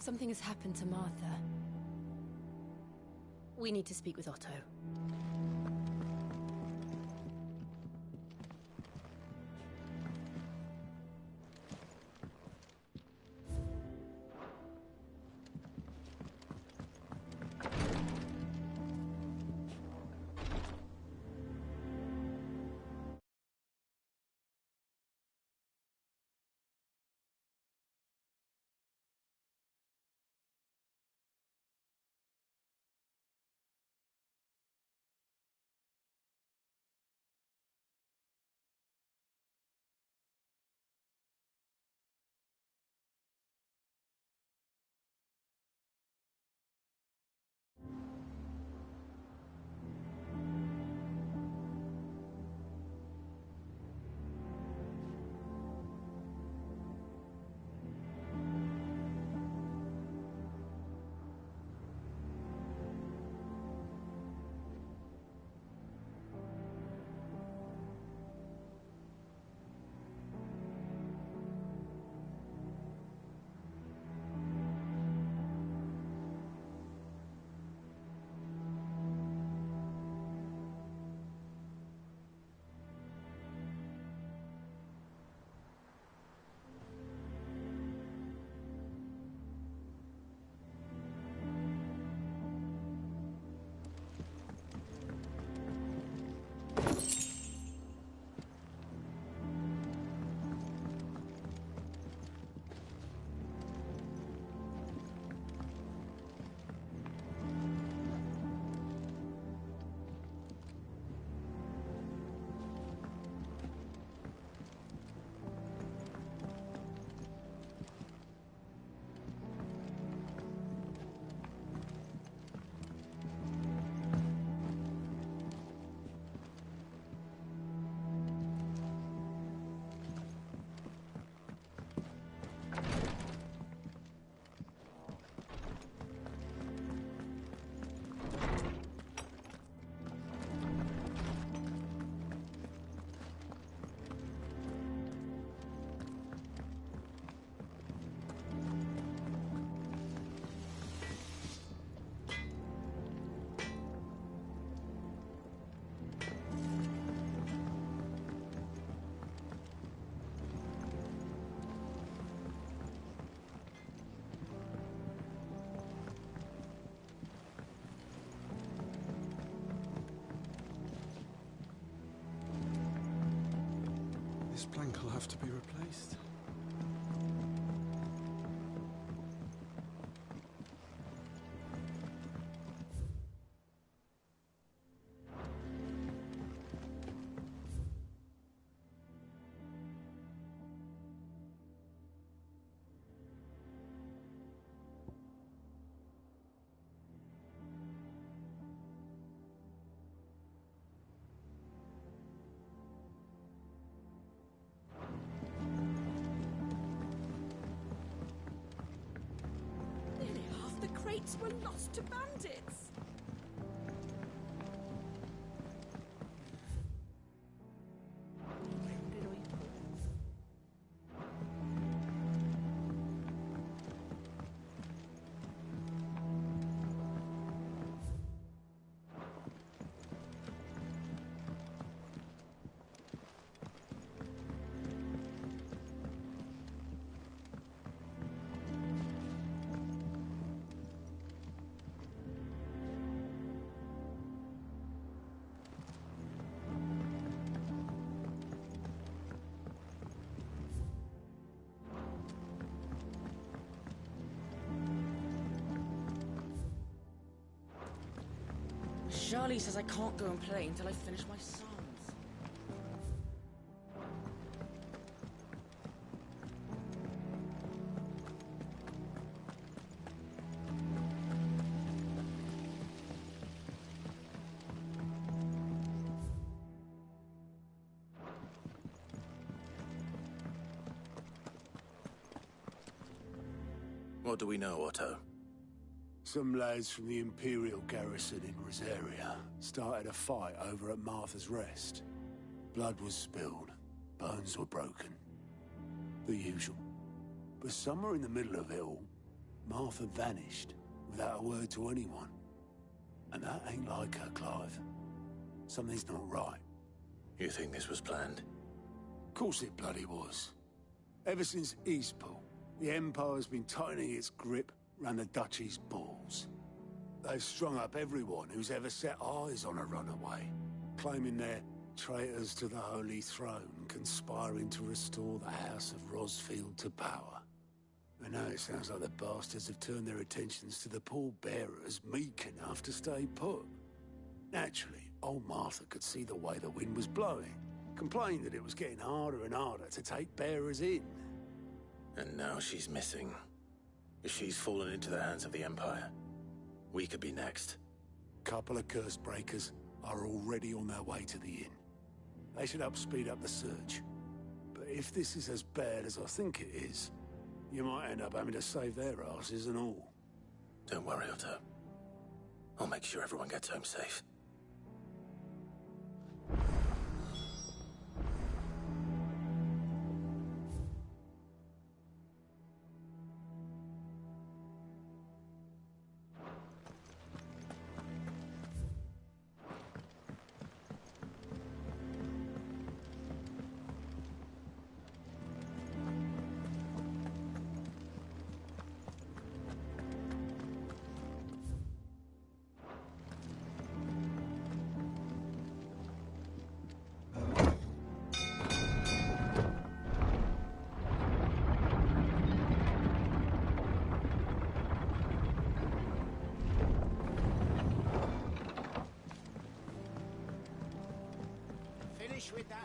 Something has happened to Martha. We need to speak with Otto. This plank will have to be replaced. Crates were lost to bandits. Charlie says I can't go and play until I finish my psalms. What do we know, Otto? Some lads from the Imperial garrison in Rosaria started a fight over at Martha's Rest. Blood was spilled, bones were broken. The usual. But somewhere in the middle of it all, Martha vanished without a word to anyone. And that ain't like her, Clive. Something's not right. You think this was planned? Of course it bloody was. Ever since Eastpool, the Empire's been tightening its grip round the Duchy's balls. They've strung up everyone who's ever set eyes on a runaway, claiming they're traitors to the Holy Throne, conspiring to restore the House of Rosfield to power. And now it sounds like the bastards have turned their attentions to the pallbearers meek enough to stay put. Naturally, old Martha could see the way the wind was blowing, complained that it was getting harder and harder to take bearers in. And now she's missing. If she's fallen into the hands of the Empire, we could be next. Couple of curse breakers are already on their way to the inn. They should help speed up the search. But if this is as bad as I think it is, you might end up having to save their asses and all. Don't worry, Otto. I'll make sure everyone gets home safe.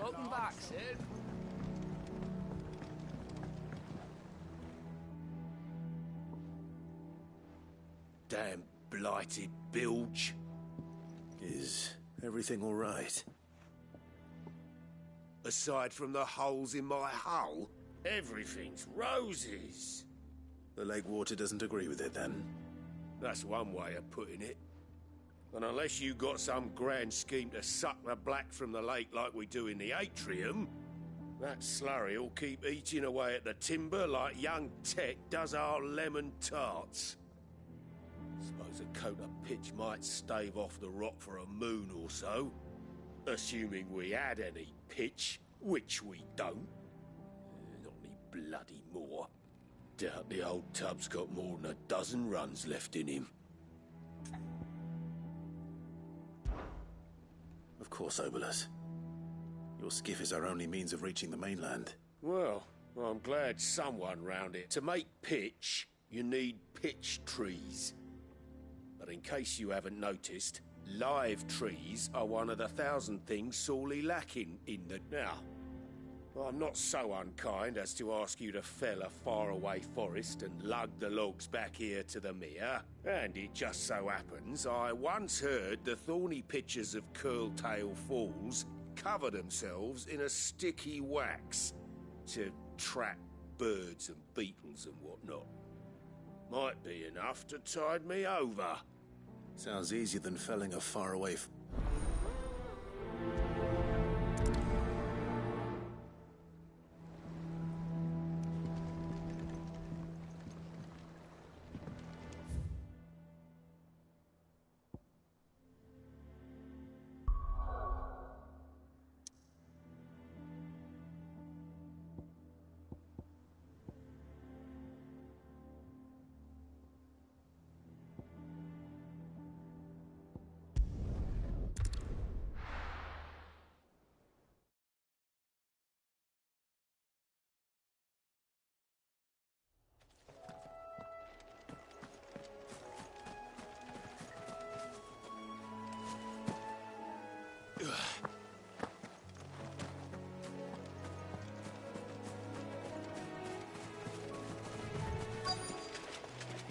Welcome back, Sid. Damn blighted bilge. Is everything all right? Aside from the holes in my hull, everything's roses. The lake water doesn't agree with it, then? That's one way of putting it. And unless you got some grand scheme to suck the black from the lake like we do in the atrium, that slurry'll keep eating away at the timber like young Tech does our lemon tarts. Suppose a coat of pitch might stave off the rot for a moon or so, assuming we had any pitch, which we don't. Not any bloody more. Doubt the old tub's got more than a dozen runs left in him. Of course, Obolus. Your skiff is our only means of reaching the mainland. Well, I'm glad someone round it. To make pitch, you need pitch trees. But in case you haven't noticed, live trees are one of the 1,000 things sorely lacking in the... Now, I'm not so unkind as to ask you to fell a faraway forest and lug the logs back here to the mere, and it just so happens I once heard the thorny pitchers of Curltail Falls cover themselves in a sticky wax to trap birds and beetles and whatnot. Might be enough to tide me over. Sounds easier than felling a faraway...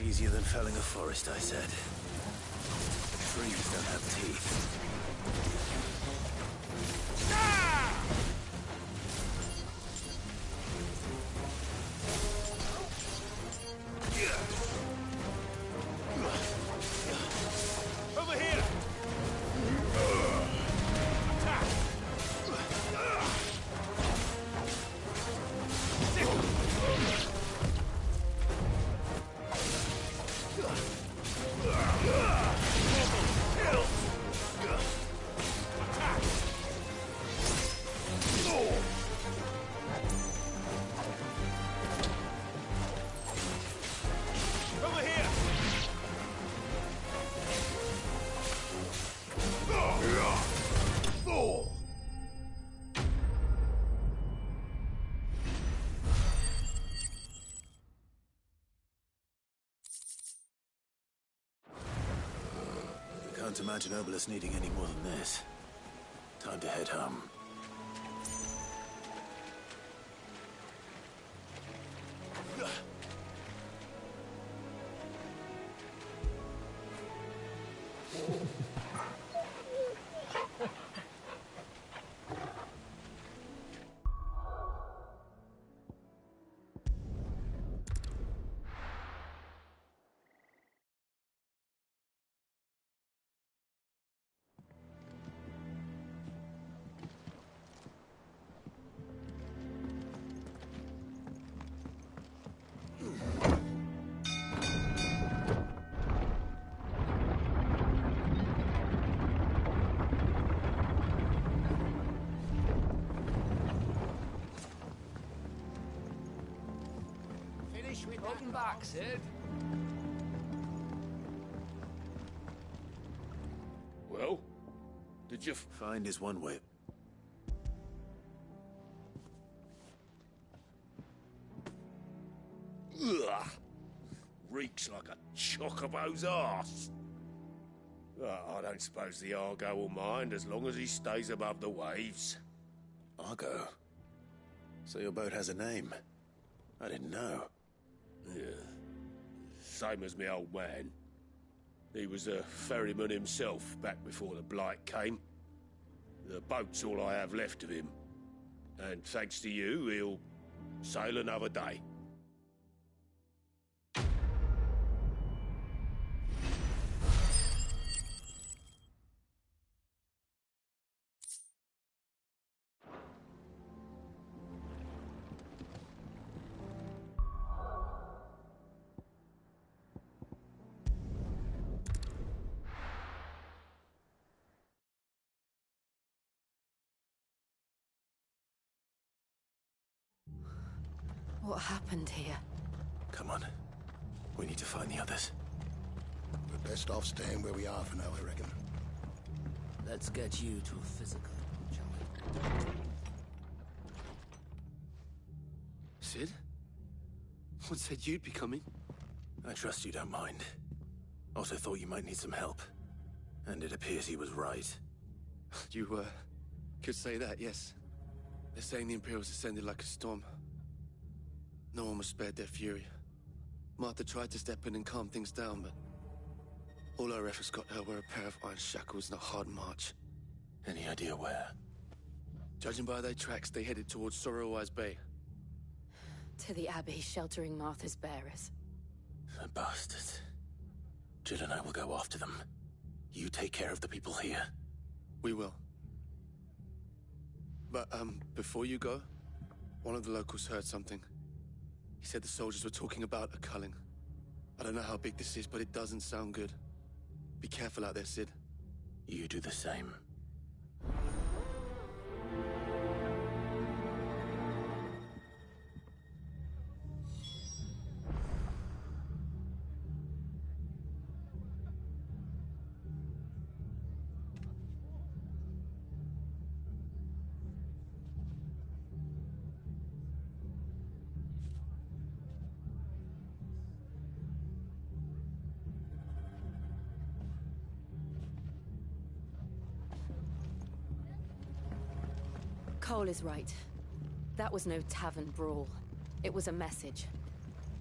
Easier than felling a forest, I said. Trees don't have teeth. Over here! Attack! Can't imagine Obelisk needing any more than this. Time to head home. Welcome back, Sid. Well, did you Find is one way. Ugh. Reeks like a chocobo's arse. I don't suppose the Argo will mind as long as he stays above the waves. Argo? So your boat has a name? I didn't know. Yeah. Same as my old man. He was a ferryman himself back before the Blight came. The boat's all I have left of him. And thanks to you, he'll sail another day. What happened here? Come on. We need to find the others. We're best off staying where we are for now, I reckon. Let's get you to a physical, shall we? Sid? What said you'd be coming? I trust you don't mind. Also thought you might need some help. And it appears he was right. You, could say that, yes. They're saying the Imperials descended like a storm. No one was spared their fury. Martha tried to step in and calm things down, but all our efforts got her were a pair of iron shackles and a hard march. Any idea where? Judging by their tracks, they headed towards Sorrowwise Bay. To the Abbey sheltering Martha's bearers. The bastards. Jill and I will go after them. You take care of the people here. We will. But, before you go, one of the locals heard something. He said the soldiers were talking about a culling. I don't know how big this is, but it doesn't sound good. Be careful out there, Sid. You do the same. Cole is right. That was no tavern brawl. It was a message.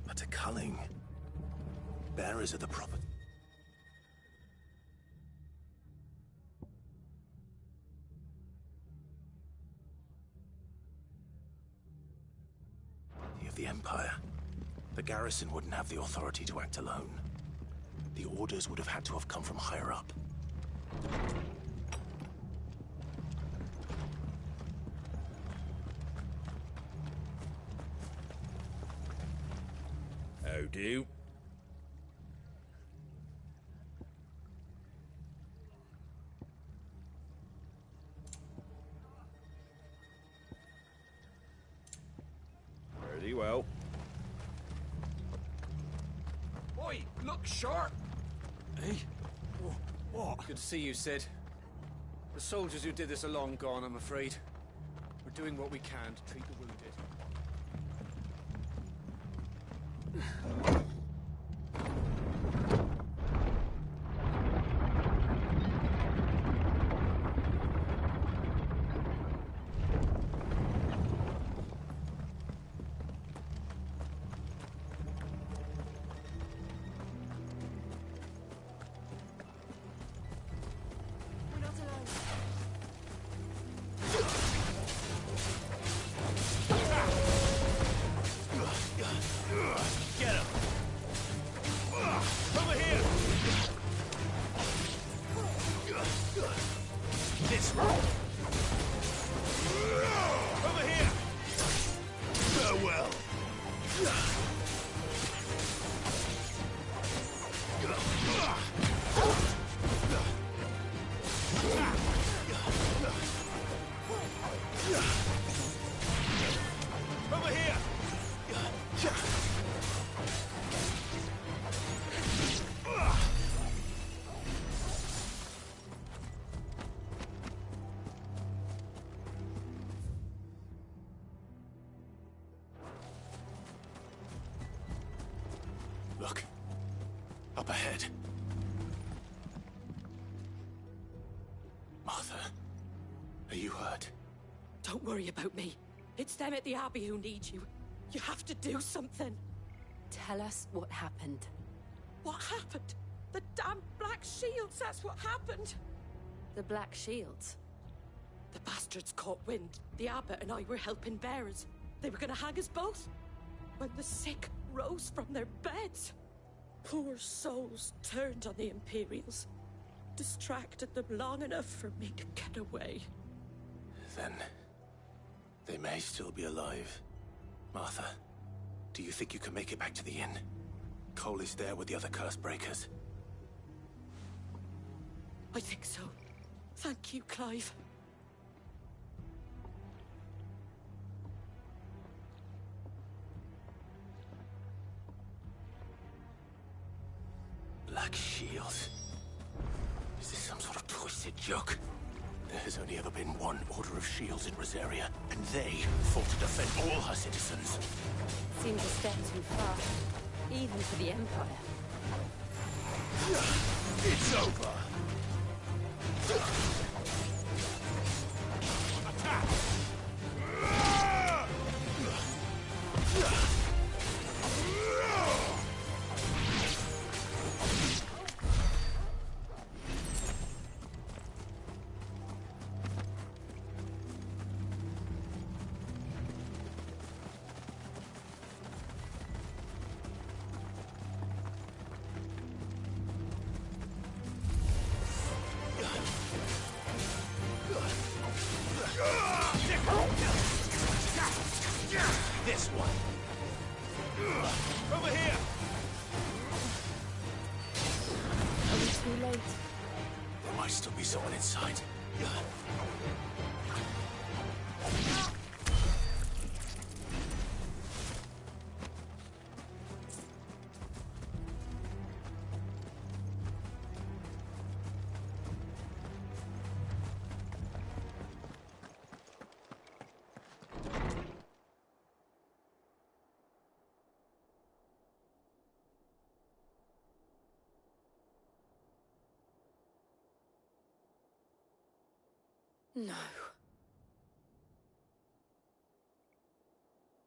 But a culling. Bearers of the property. Of the Empire. The garrison wouldn't have the authority to act alone. The orders would have had to have come from higher up. How do? Very well. Oi, look sharp! Hey? What? Good to see you, Sid. The soldiers who did this are long gone, I'm afraid. We're doing what we can to treat the wounded. Look. Up ahead. Martha, are you hurt? Don't worry about me. It's them at the Abbey who need you. You have to do something. Tell us what happened. What happened? The damn Black Shields, that's what happened. The Black Shields? The bastards caught wind. The abbot and I were helping bearers. They were gonna hang us both. When the sick rose from their beds, poor souls turned on the Imperials. Distracted them long enough for me to get away. Then... they may still be alive. Martha, do you think you can make it back to the inn? Cole is there with the other curse breakers. I think so. Thank you, Clive. Black Shields. Is this some sort of twisted joke? There has only ever been one Order of Shields in Rosaria, and they fought to defend all her citizens. Seems a step too far, even for the Empire. It's over! Attack! This one. Over here! Are we too late? There might still be someone inside. No.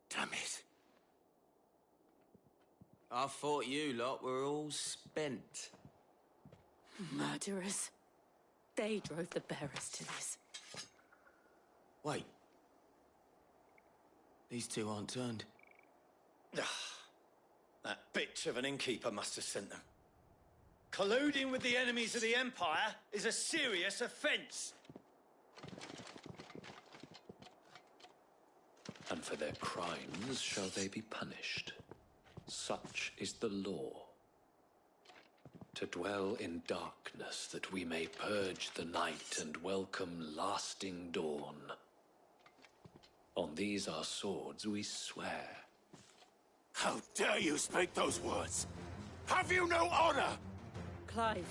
Damn it. I thought you lot were all spent. Murderers. They drove the bearers to this. Wait. These two aren't turned. That bitch of an innkeeper must have sent them. Colluding with the enemies of the Empire is a serious offence. And for their crimes shall they be punished. Such is the law. To dwell in darkness that we may purge the night and welcome lasting dawn. On these our swords we swear. How dare you speak those words? Have you no honor? Clive.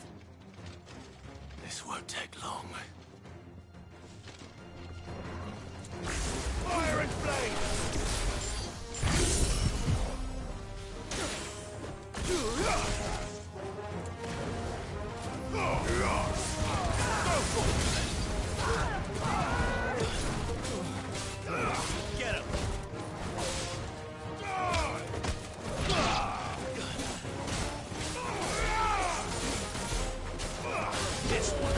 This won't take long. Fire and flame! Go for it! Get him! This one.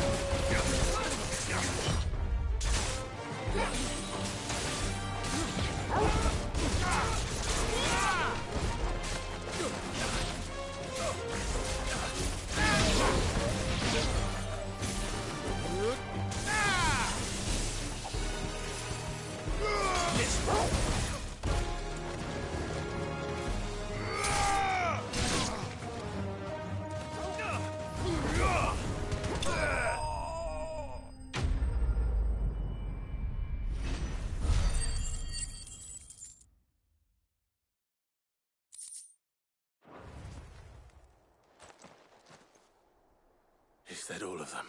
Is that all of them?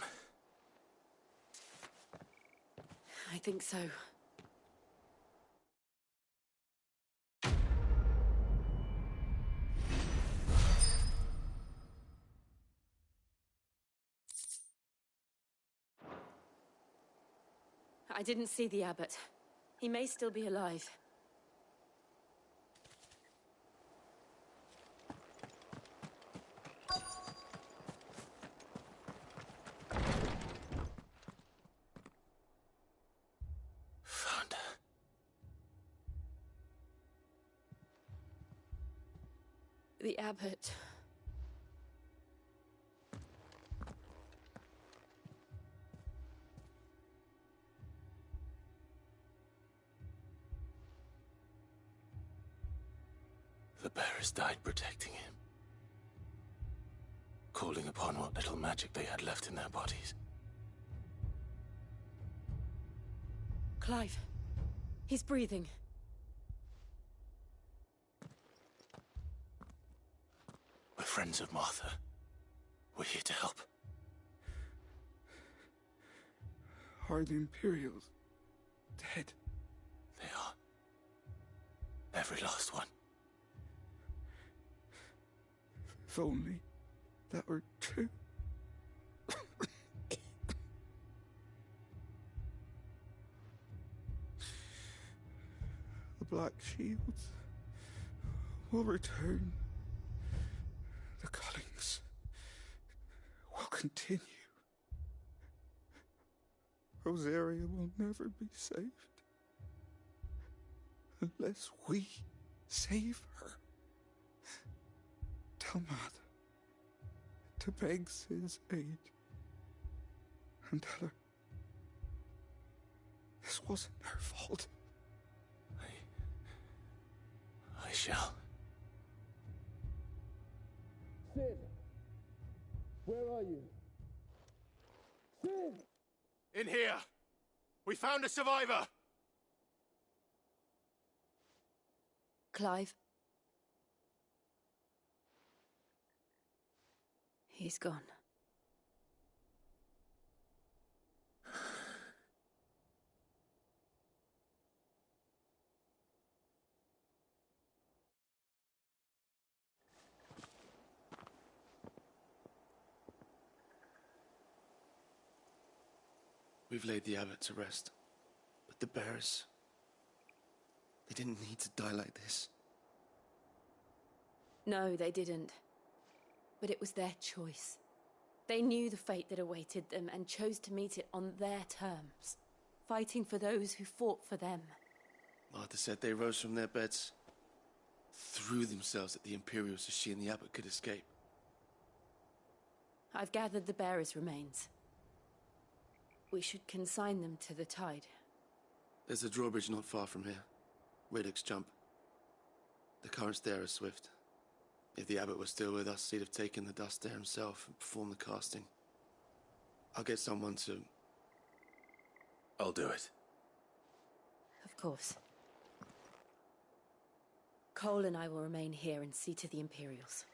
I think so. I didn't see the abbot. He may still be alive. Found her. The abbot. The bearers died protecting him. Calling upon what little magic they had left in their bodies. Clive. He's breathing. We're friends of Martha. We're here to help. Are the Imperials dead? They are. Every last one. If only that were true. The Black Shields will return. The cuttings will continue. Rosaria will never be saved unless we save her. Tell Mother to beg Sid's aid and tell her this wasn't her fault. I shall. Sid! Where are you? Sid! In here! We found a survivor! Clive. He's gone. We've laid the abbot to rest. But the bearers... they didn't need to die like this. No, they didn't. But it was their choice. They knew the fate that awaited them and chose to meet it on their terms, fighting for those who fought for them. Martha said they rose from their beds, threw themselves at the Imperials so she and the abbot could escape. I've gathered the bearers' remains. We should consign them to the tide. There's a drawbridge not far from here. Riddick's Jump. The currents there are swift. If the abbot was still with us, he'd have taken the dust there himself and performed the casting. I'll get someone to... I'll do it. Of course. Cole and I will remain here and see to the Imperials.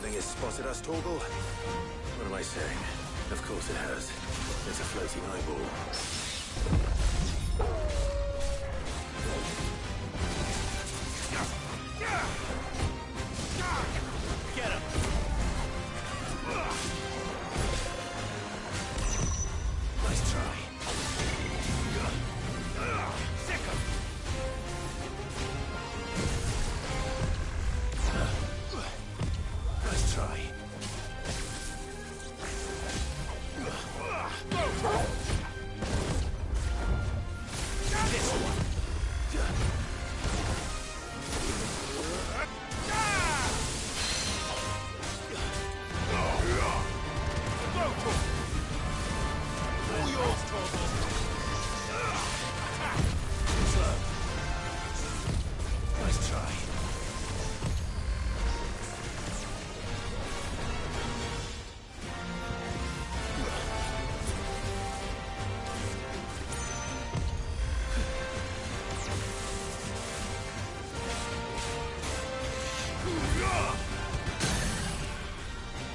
think it's spotted us, Torgal? What am I saying? Of course it has. It's a floating eyeball. Get him! Nice try. Sick him! Nice try. This one! All yours, Torgal! Attack! Slow. Nice try.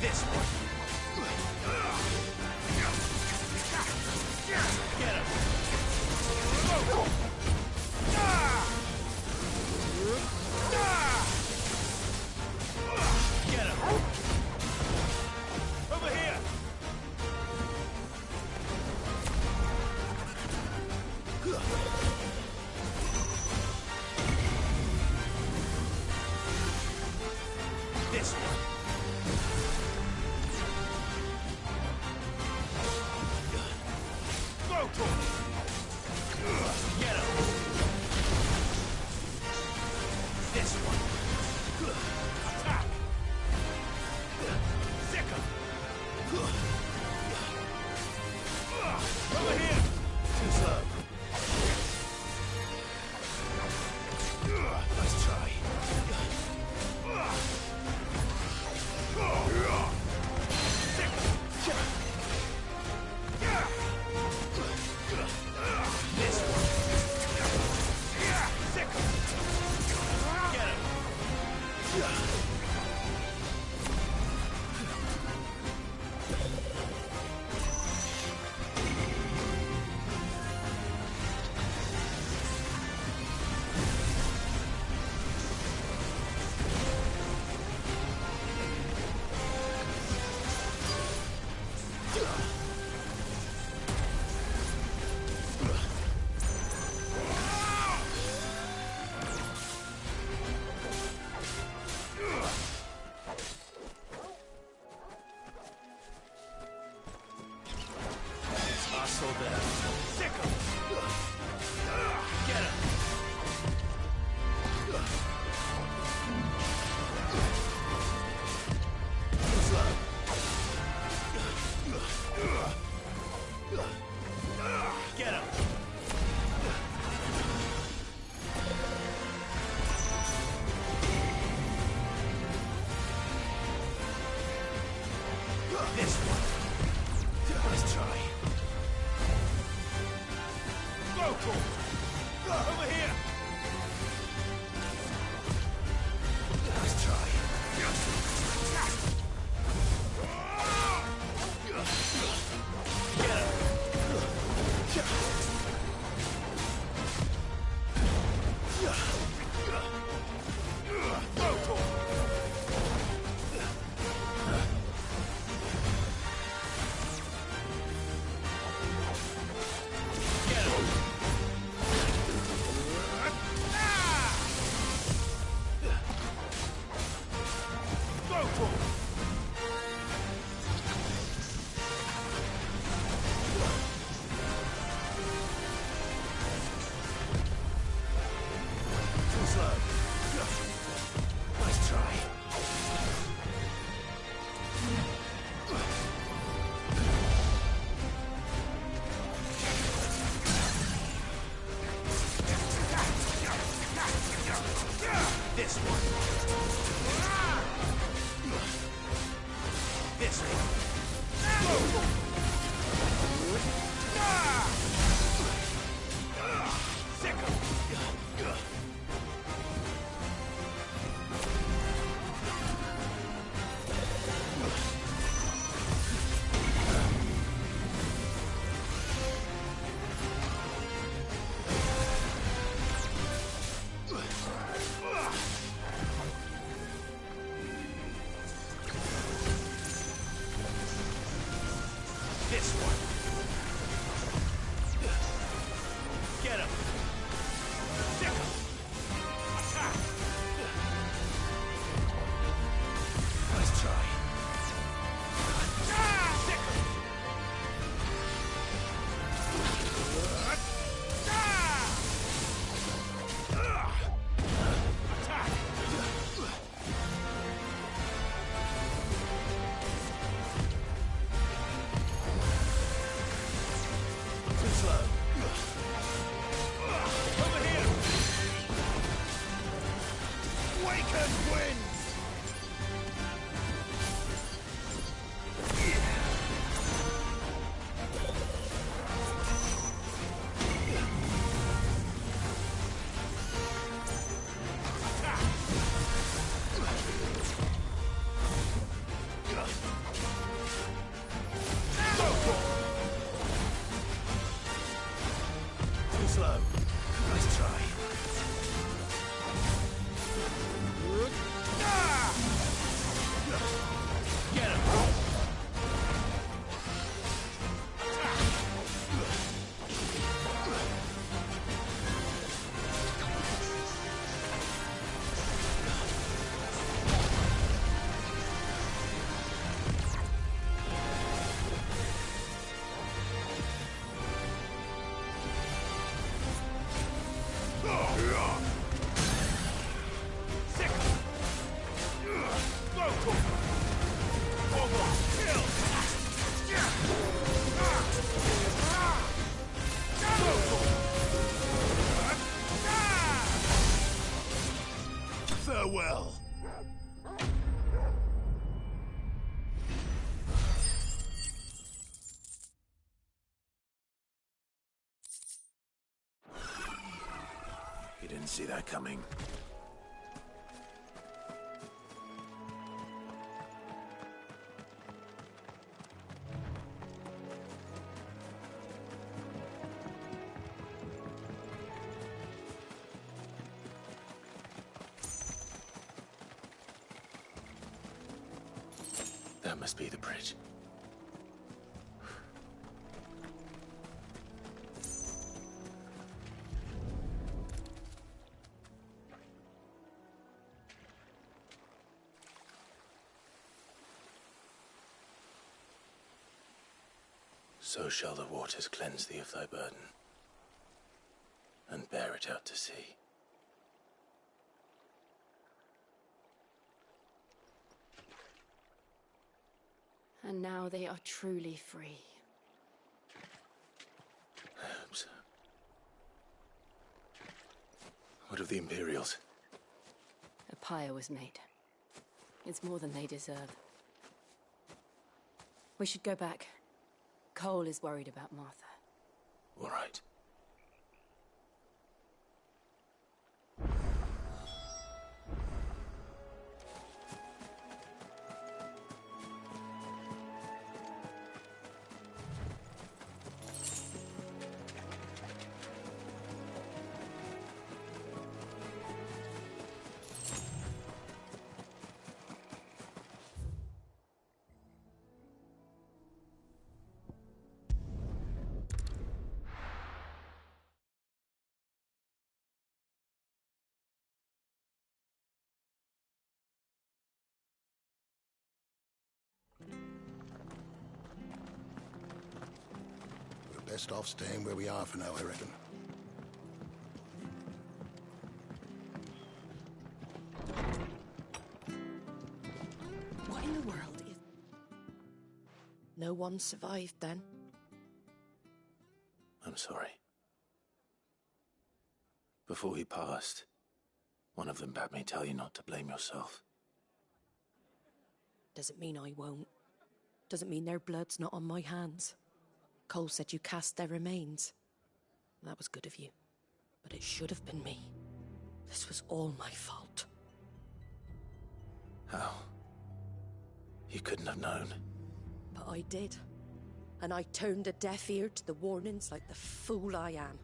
This one! Get him! Get him! Over here! This one! Go to him! Get him! This one! Attack! Sick him! Over here! Too slow. Nice try. this one. Get him. Sickle. Attack. Let's try. Sickle. Attack. Too slow. Over here! Waken wins! Too slow. Let's try. Get him! Farewell. You didn't see that coming. That must be the bridge. So shall the waters cleanse thee of thy burden, and bear it out to sea. And now they are truly free. I hope so. What of the Imperials? A pyre was made. It's more than they deserve. We should go back. Cole is worried about Martha. All right. Best off staying where we are for now, I reckon. What in the world is... No one survived then? I'm sorry. Before he passed, one of them bade me tell you not to blame yourself. Doesn't mean I won't. Doesn't mean their blood's not on my hands. Cole said you cast their remains. That was good of you. But it should have been me. This was all my fault. How? You couldn't have known. But I did. And I turned a deaf ear to the warnings like the fool I am.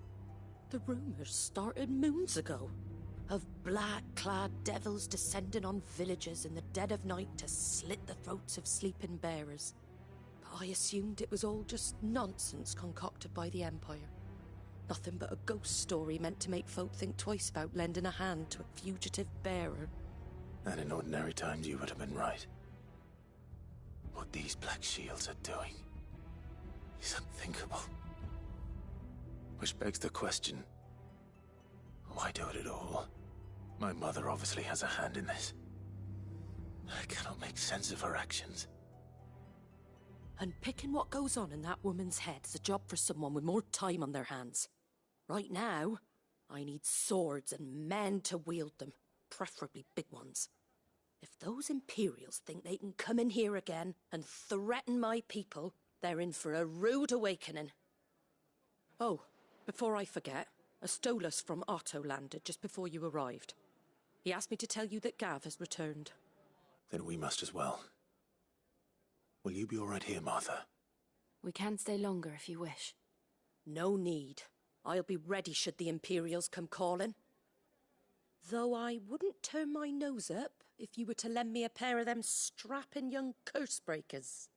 The rumors started moons ago. Of black-clad devils descending on villages in the dead of night to slit the throats of sleeping bearers. But I assumed it was all just nonsense concocted by the Empire. Nothing but a ghost story meant to make folk think twice about lending a hand to a fugitive bearer. And in ordinary times, you would have been right. What these Black Shields are doing is unthinkable. Which begs the question, why do it at all? My mother obviously has a hand in this. I cannot make sense of her actions. Unpicking what goes on in that woman's head is a job for someone with more time on their hands. Right now, I need swords and men to wield them, preferably big ones. If those Imperials think they can come in here again and threaten my people, they're in for a rude awakening. Oh, before I forget, a Stolas from Otto landed just before you arrived. He asked me to tell you that Gav has returned. Then we must as well. Will you be all right here, Martha? We can stay longer if you wish. No need. I'll be ready should the Imperials come calling. Though I wouldn't turn my nose up if you were to lend me a pair of them strapping young curse breakers.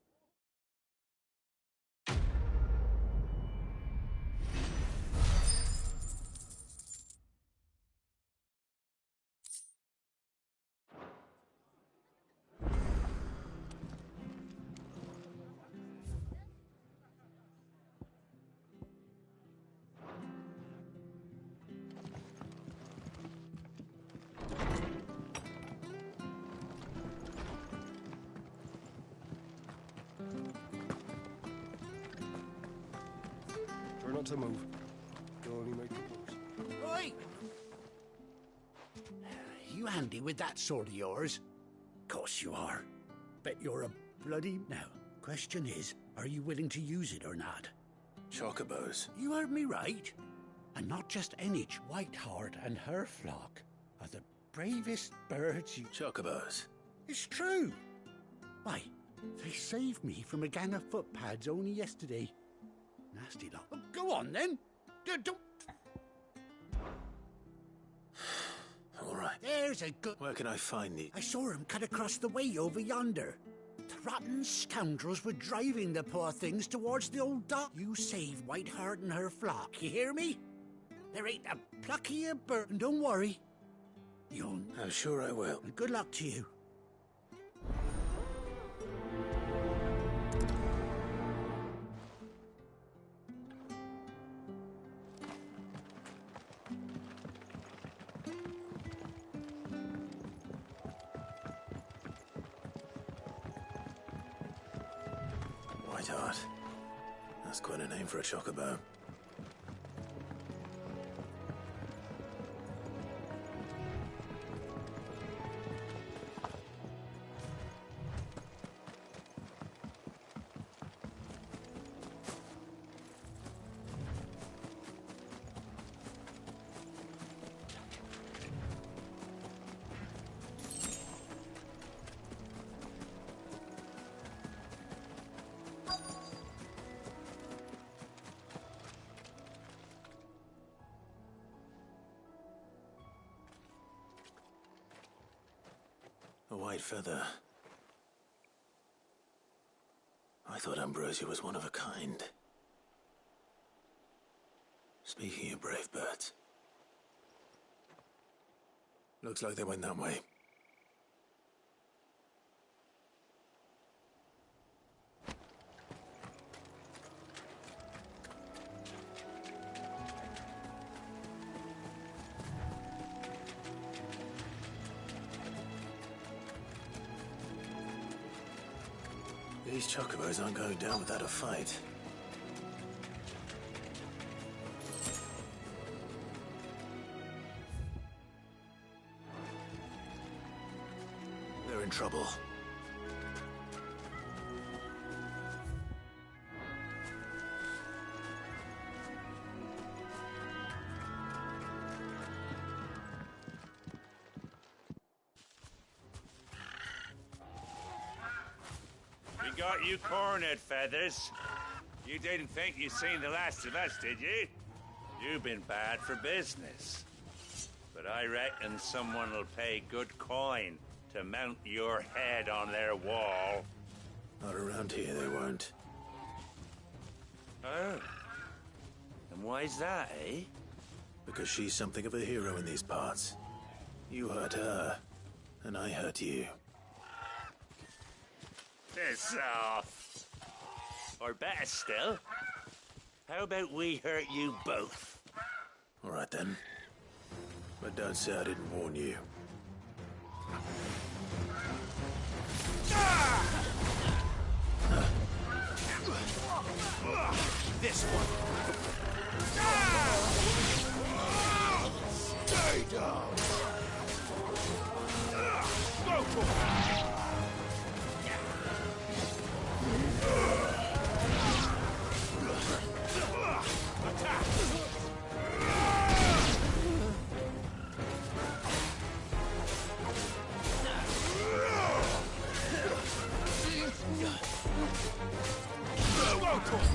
Try not to move. You'll only make it worse. Oi! You handy with that sword of yours? Course you are. Bet you're a bloody... Now, question is, are you willing to use it or not? Chocobos. You heard me right. And not just any. Whiteheart and her flock are the bravest birds you... Chocobos. It's true. Why, they saved me from a gang of footpads only yesterday. Nasty lot. Oh, go on then. Don't... All right. There's a good... Where can I find these? I saw him cut across the way over yonder. The rotten scoundrels were driving the poor things towards the old dock. You save Whiteheart and her flock, you hear me? There ain't a pluckier bird. And don't worry. You'll... I'm sure I will. And good luck to you. Whiteheart. That's quite a name for a chocobo. A white feather. I thought Ambrosia was one of a kind. Speaking of brave birds. Looks like they went that way. These chocobos aren't going down without a fight. They're in trouble. We got you cornered, Feathers. You didn't think you'd seen the last of us, did you? You've been bad for business. But I reckon someone will pay good coin to mount your head on their wall. Not around here, they won't. Oh. And why's that, eh? Because she's something of a hero in these parts. You hurt her, and I hurt you. Piss off. Or better still, how about we hurt you both? All right then. But don't say I didn't warn you. This one. Stay down. Go for it. Attack. Go for it.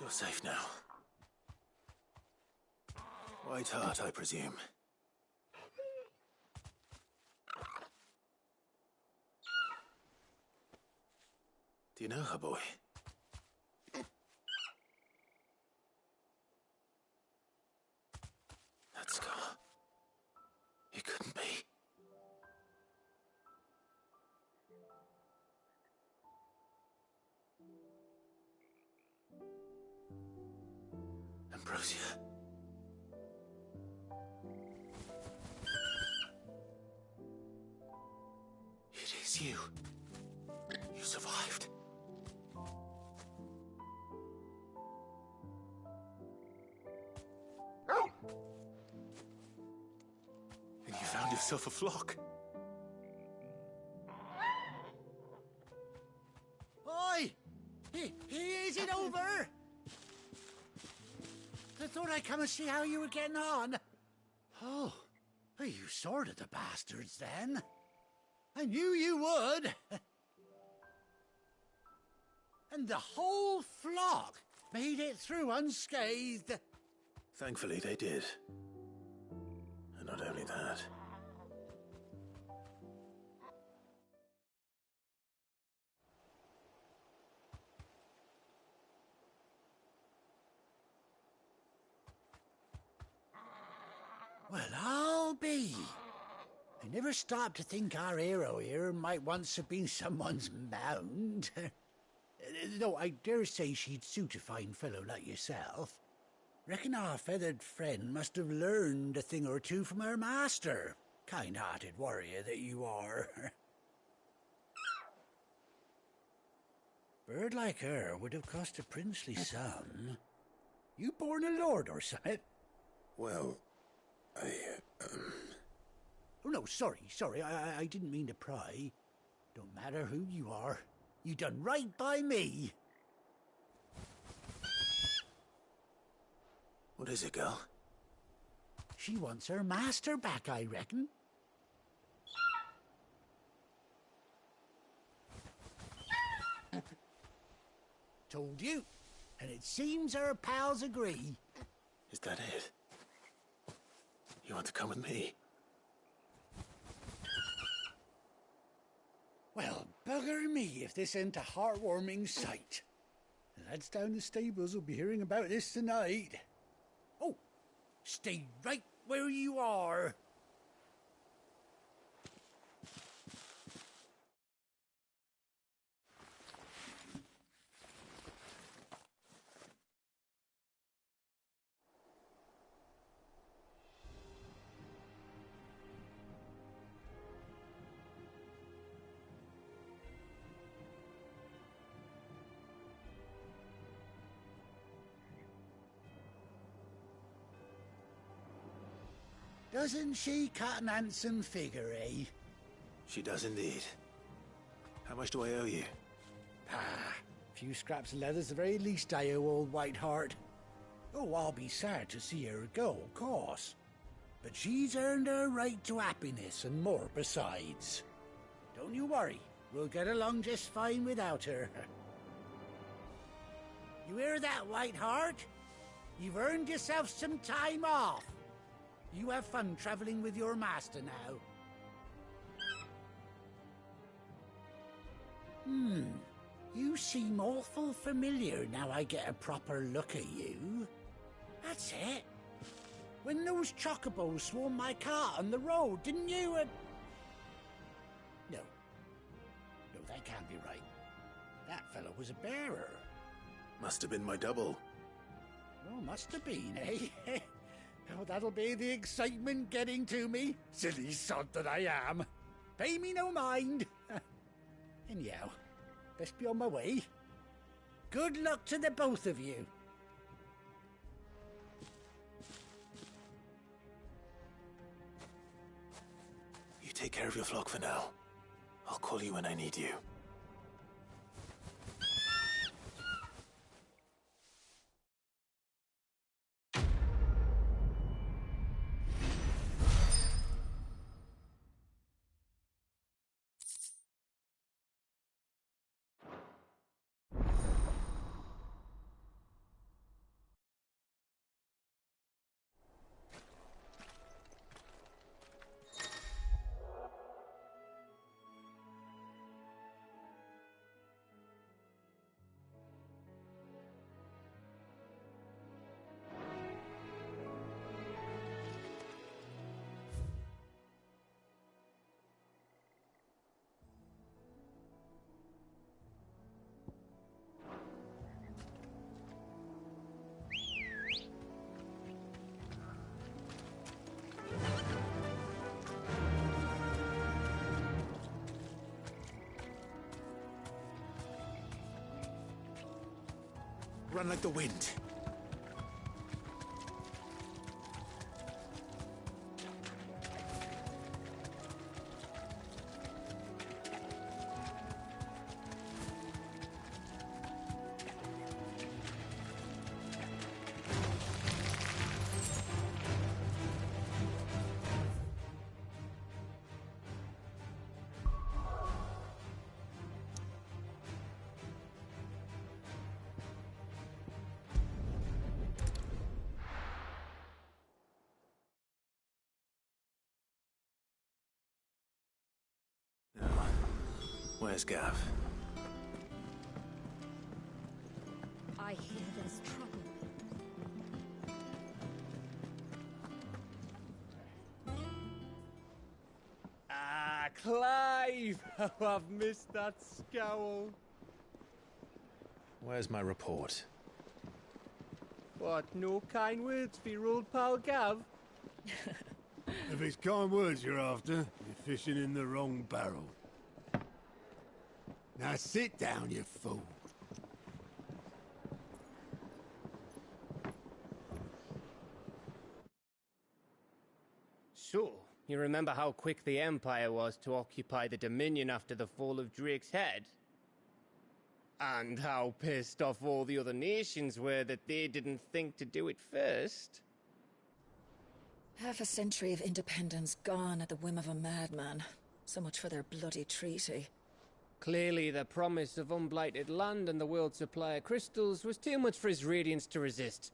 You're safe now. White Hart, I presume. Do you know her, boy? That scar. It couldn't be. Ambrosia. It is you. You survived. And you found yourself a flock. Oi! Is it over? I thought I'd come and see how you were getting on. Oh, well, you sorted the bastards then. I knew you would. And the whole flock made it through unscathed. Thankfully, they did. And not only that. Well, I'll be. I never stopped to think our hero here might once have been someone's mount. Though I dare say she'd suit a fine fellow like yourself. Reckon our feathered friend must have learned a thing or two from her master. Kind-hearted warrior that you are. Bird like her would have cost a princely sum. You born a lord or something? Well, Oh, no, sorry. I didn't mean to pry. Don't matter who you are. You done right by me. What is it, girl? She wants her master back, I reckon. Told you. And it seems her pals agree. Is that it? You want to come with me? Well, bugger me if this ain't a heartwarming sight. The lads down the stables will be hearing about this tonight. Oh, stay right where you are. Doesn't she cut an handsome figure, eh? She does indeed. How much do I owe you? Ah, a few scraps of leather's the very least I owe old Whiteheart. Oh, I'll be sad to see her go, of course. But she's earned her right to happiness and more besides. Don't you worry, we'll get along just fine without her. You hear that, Whiteheart? You've earned yourself some time off. You have fun traveling with your master now. You seem awful familiar now I get a proper look at you. That's it. When those chocobos swarmed my cart on the road, didn't you? No, that can't be right. That fellow was a bearer. Must have been my double. Oh, must have been, eh? Oh, that'll be the excitement getting to me. Silly sod that I am. Pay me no mind. Anyhow, best be on my way. Good luck to the both of you. You take care of your flock for now. I'll call you when I need you. Run like the wind. Where's Gav? I hear there's trouble. Ah, Clive! Oh, I've missed that scowl. Where's my report? What, no kind words for your old pal Gav? If it's kind words you're after, you're fishing in the wrong barrel. Now sit down, you fool. So, you remember how quick the Empire was to occupy the Dominion after the fall of Drake's head? And how pissed off all the other nations were that they didn't think to do it first? Half a century of independence gone at the whim of a madman. So much for their bloody treaty. Clearly, the promise of unblighted land and the world's supply of crystals was too much for his radiance to resist.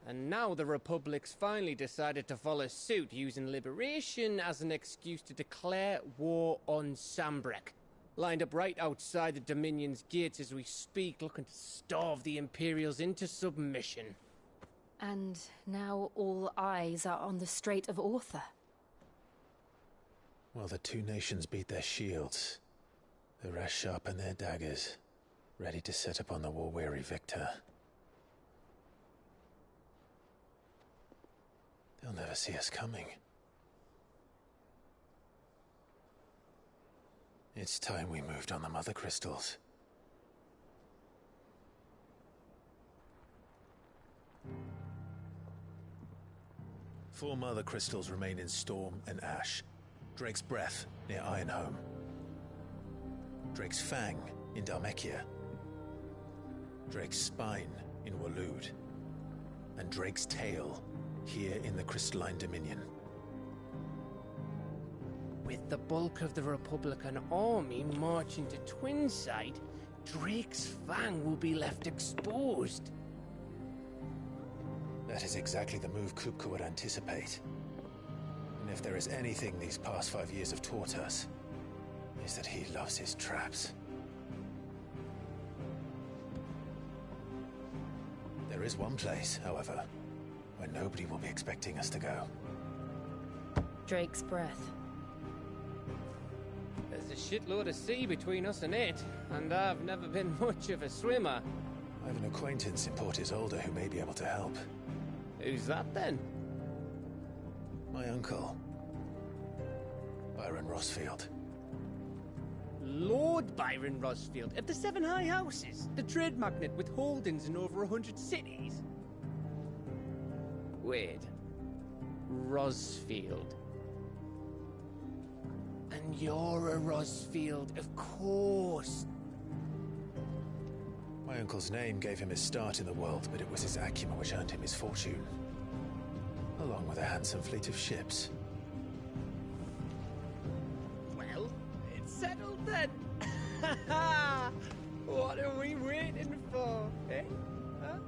And now the Republic's finally decided to follow suit, using liberation as an excuse to declare war on Sambrek. Lined up right outside the Dominion's gates as we speak, looking to starve the Imperials into submission. And now all eyes are on the Strait of Author. While the two nations beat their shields, the rest sharpen their daggers, ready to set upon the war-weary victor. They'll never see us coming. It's time we moved on the Mother Crystals. Four Mother Crystals remain in Storm and Ash. Drake's Breath near Ironhome. Drake's Fang in Dhalmekia. Drake's Spine in Waloed. And Drake's Tail here in the Crystalline Dominion. With the bulk of the Republican army marching to Twinside, Drake's Fang will be left exposed. That is exactly the move Kupka would anticipate. And if there is anything these past 5 years have taught us, is that he loves his traps. There is one place, however, where nobody will be expecting us to go. Drake's Breath. There's a shitload of sea between us and it, and I've never been much of a swimmer. I have an acquaintance in Port Isolde who may be able to help. Who's that then? My uncle, Byron Rosfield. Lord Byron Rosfield of the Seven High Houses, the trade magnate with holdings in over 100 cities. Wait, Rosfield. And you're a Rosfield, of course. My uncle's name gave him his start in the world, but it was his acumen which earned him his fortune. Along with a handsome fleet of ships. Well, it's settled then. What are we waiting for, eh? Huh?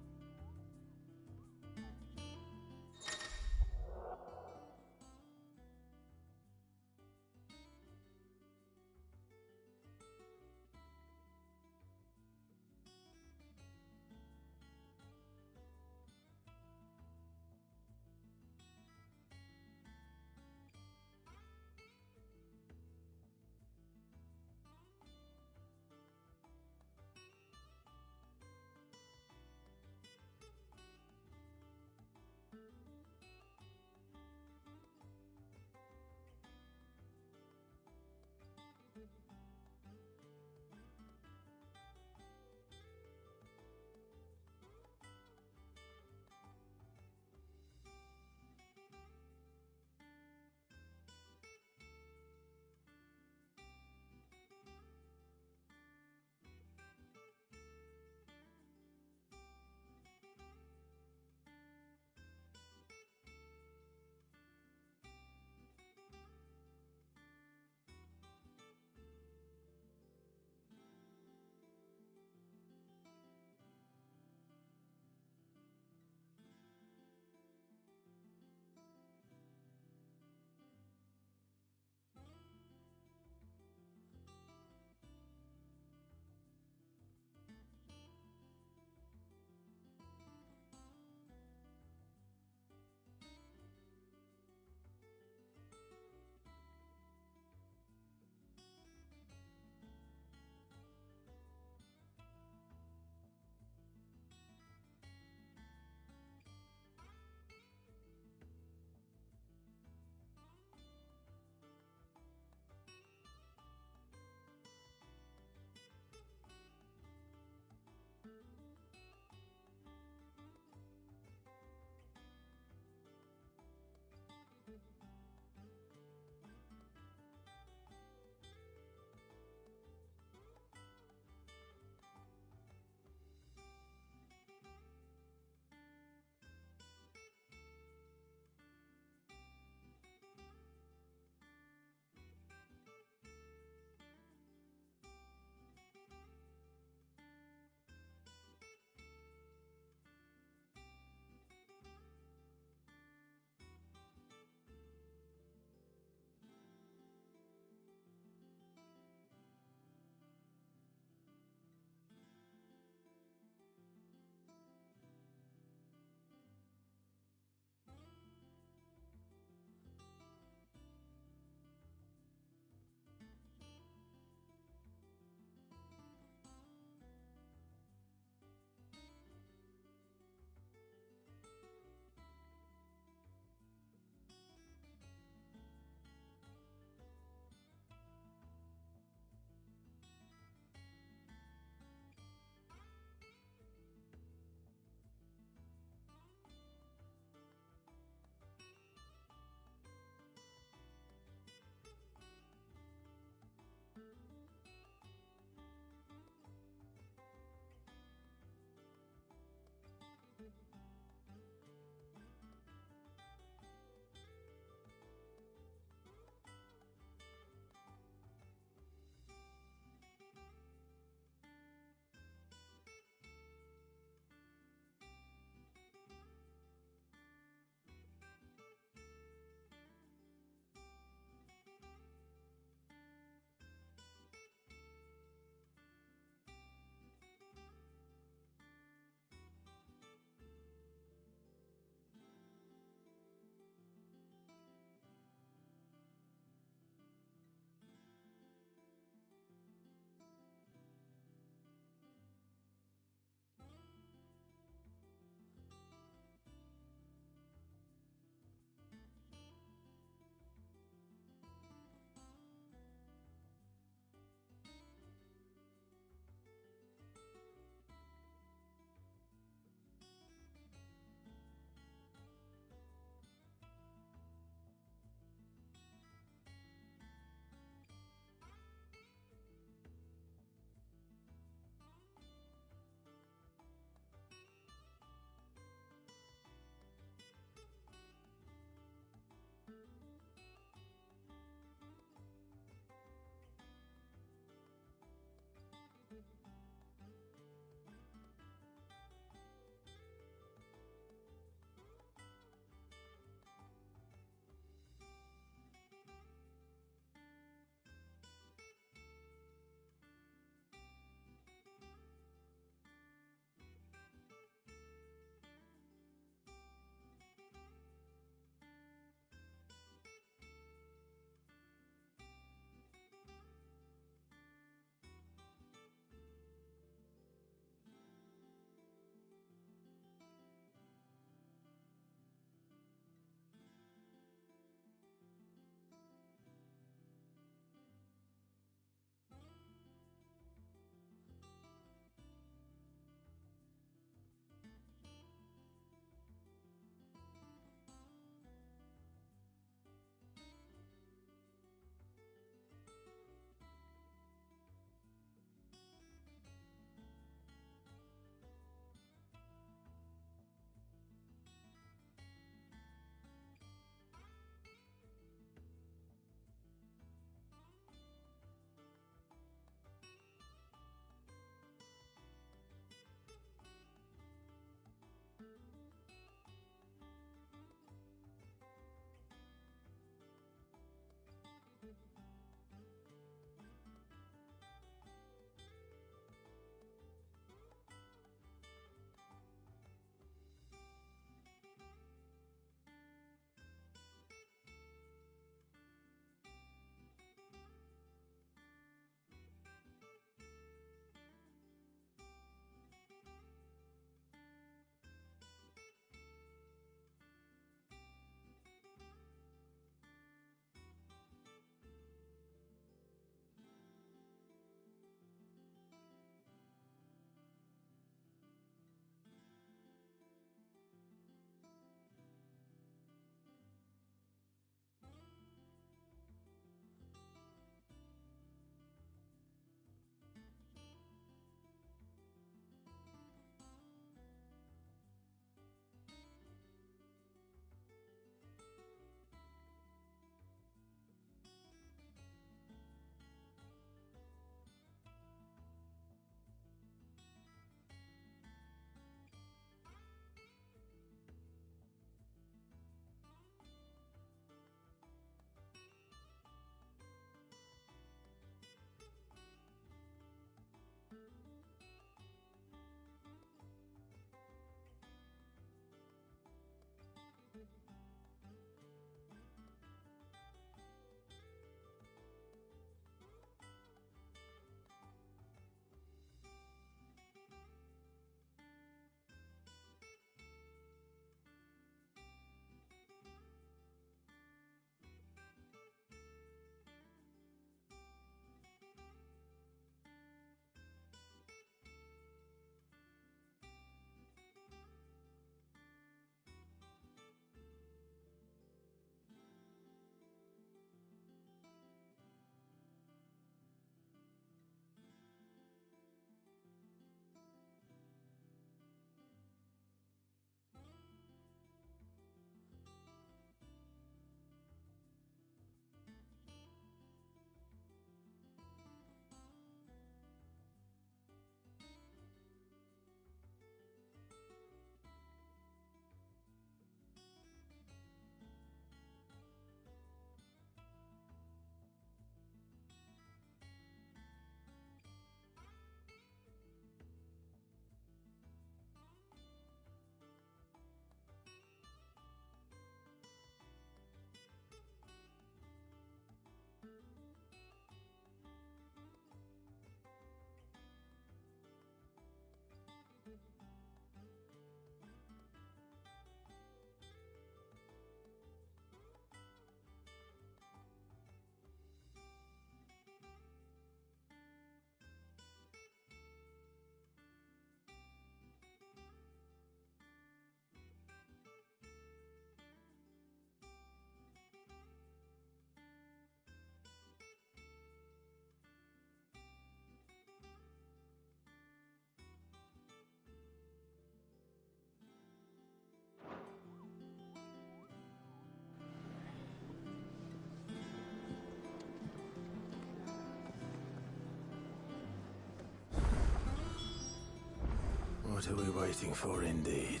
What are we waiting for, indeed?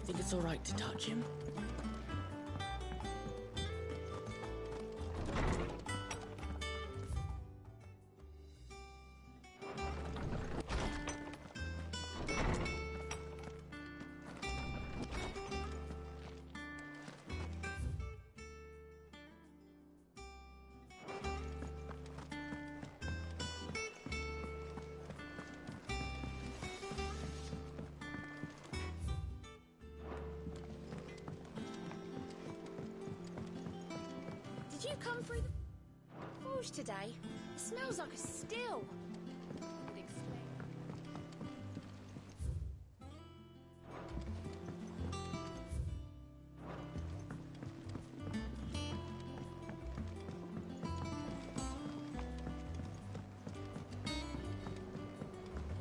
Think it's all right to touch him? Did you come through the forge today? It smells like a still.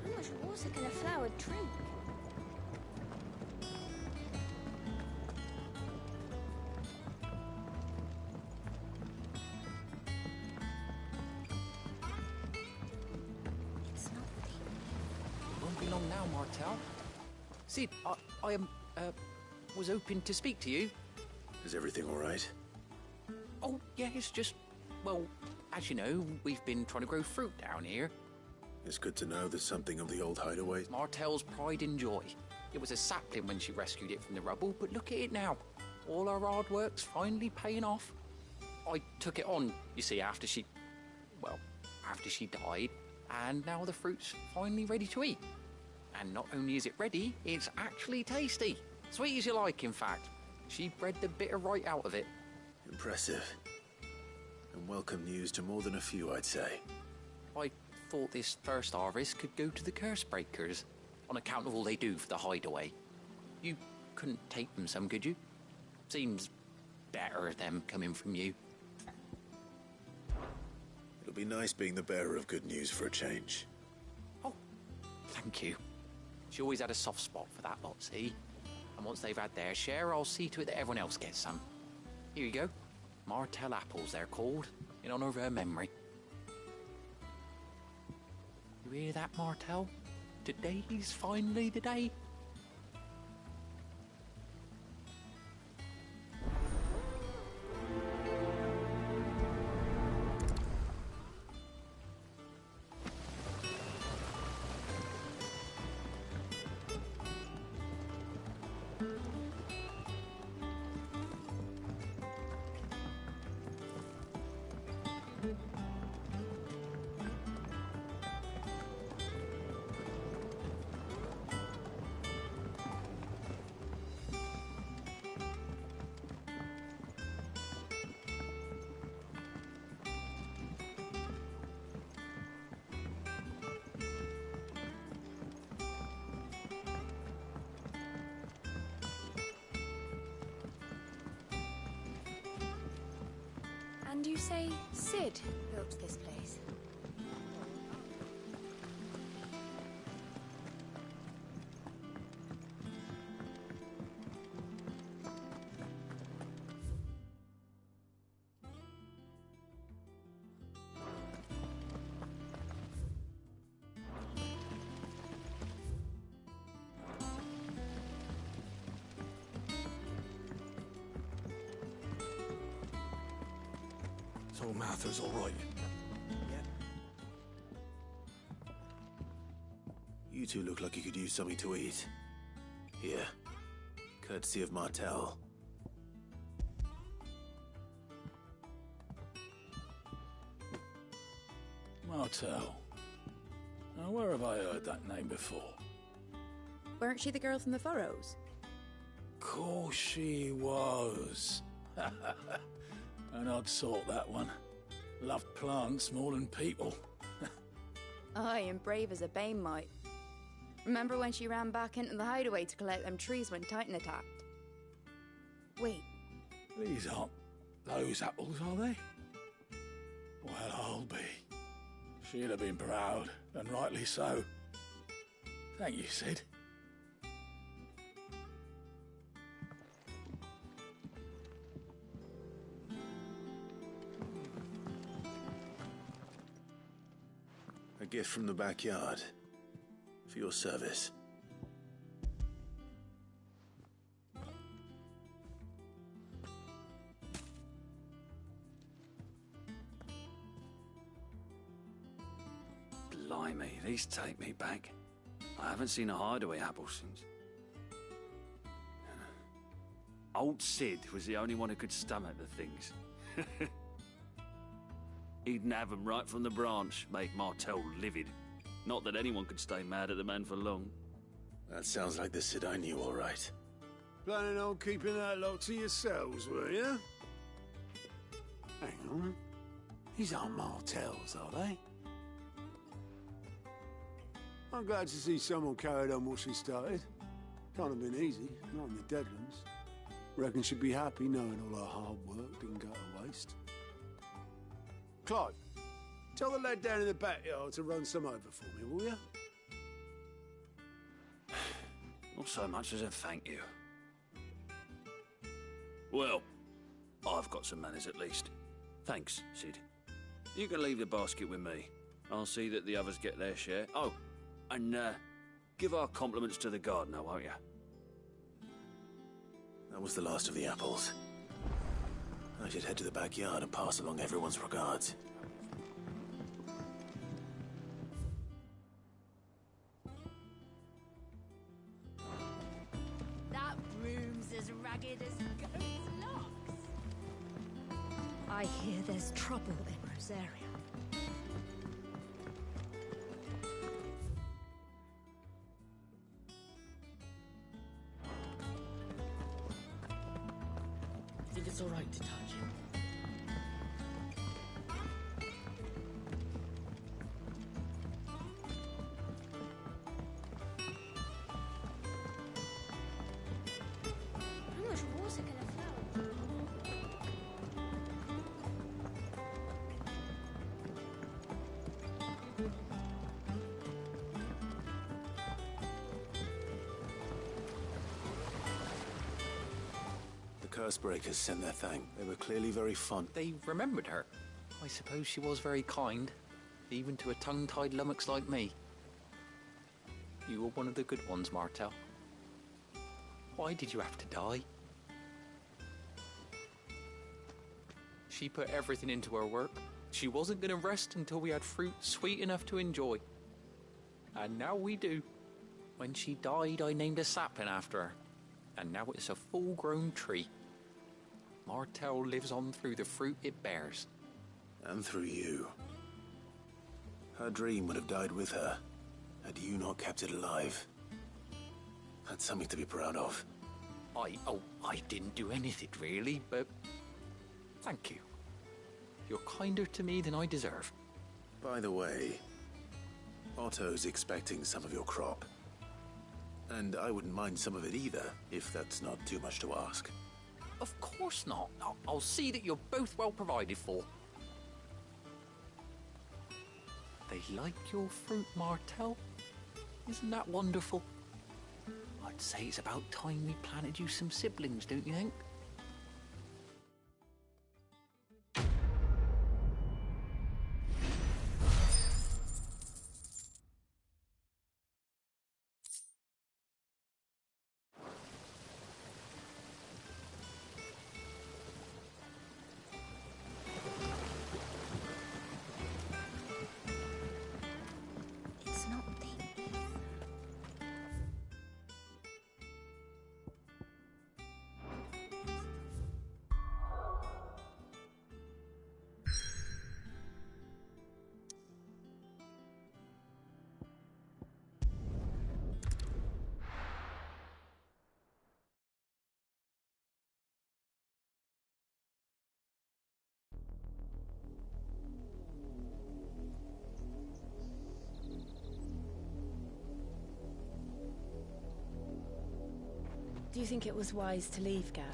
How much water can a flower drink? Long now, Martel. Sid, I was hoping to speak to you. Is everything all right? Oh, yeah, it's just, well, as you know, we've been trying to grow fruit down here. It's good to know there's something of the old hideaway. Martel's pride and joy. It was a sapling when she rescued it from the rubble, but look at it now. All our hard work's finally paying off. I took it on, you see, after she died, and now the fruit's finally ready to eat. And not only is it ready, it's actually tasty. Sweet as you like, in fact. She bred the bitter right out of it. Impressive. And welcome news to more than a few, I'd say. I thought this first harvest could go to the curse breakers, on account of all they do for the hideaway. You couldn't take them some, could you? Seems better them coming from you. It'll be nice being the bearer of good news for a change. Oh, thank you. She always had a soft spot for that lot, see? And once they've had their share, I'll see to it that everyone else gets some. Here you go. Martel apples, they're called, in honour of her memory. You hear that, Martel? Today's finally the day. And you say Sid built this place? So Martha's all right. You two look like you could use something to eat. Here. Courtesy of Martel. Martel. Now, where have I heard that name before? Weren't she the girl from the Furrows? Course she was. An odd sort, that one. Loved plants more than people. Aye, and brave as a bane might. Remember when she ran back into the hideaway to collect them trees when Titan attacked? Wait. These aren't those apples, are they? Well, I'll be. She'd have been proud, and rightly so. Thank you, Sid. A gift from the backyard. For your service. Blimey, these take me back. I haven't seen a hideaway apple since. Old Sid was the only one who could stomach the things. He'd nab them right from the branch, make Martell livid. Not that anyone could stay mad at the man for long. That sounds like the Sid I knew, all right. Planning on keeping that lot to yourselves, were you? Hang on. These aren't Martells, are they? I'm glad to see someone carried on what she started. Can't have been easy, not in the Deadlands. Reckon she'd be happy knowing all her hard work didn't go to waste. Clive, tell the lad down in the backyard to run some over for me, will you? Not so much as a thank you. Well, I've got some manners at least. Thanks, Sid. You can leave the basket with me. I'll see that the others get their share. Oh, and give our compliments to the gardener, won't you? That was the last of the apples. I should head to the backyard and pass along everyone's regards. That broom's as ragged as goat's locks. I hear there's trouble in Rosaria. Think it's all right to touch him? How much water can I flow? Cursebreakers sent their thanks. They were clearly very fond. They remembered her. I suppose she was very kind, even to a tongue-tied lummox like me. You were one of the good ones, Martell. Why did you have to die? She put everything into her work. She wasn't going to rest until we had fruit sweet enough to enjoy. And now we do. When she died, I named a sapling after her. And now it's a full-grown tree. Martell lives on through the fruit it bears. And through you. Her dream would have died with her, had you not kept it alive. That's something to be proud of. I didn't do anything really, but thank you. You're kinder to me than I deserve. By the way, Otto's expecting some of your crop. And I wouldn't mind some of it either, if that's not too much to ask. Of course not. I'll see that you're both well provided for. They like your fruit, Martell. Isn't that wonderful? I'd say it's about time we planted you some siblings, don't you think? It's not deep. Do you think it was wise to leave, Gav?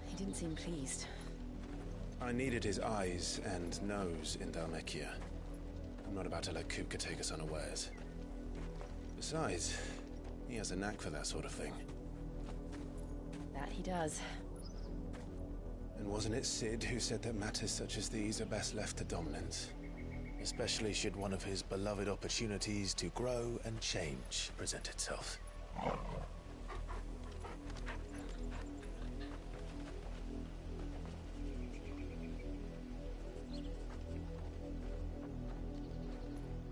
He didn't seem pleased. I needed his eyes and nose in Dhalmekia. I'm not about to let Kupka take us unawares. Besides, he has a knack for that sort of thing. That he does. And wasn't it Sid who said that matters such as these are best left to dominance? Especially should one of his beloved opportunities to grow and change present itself.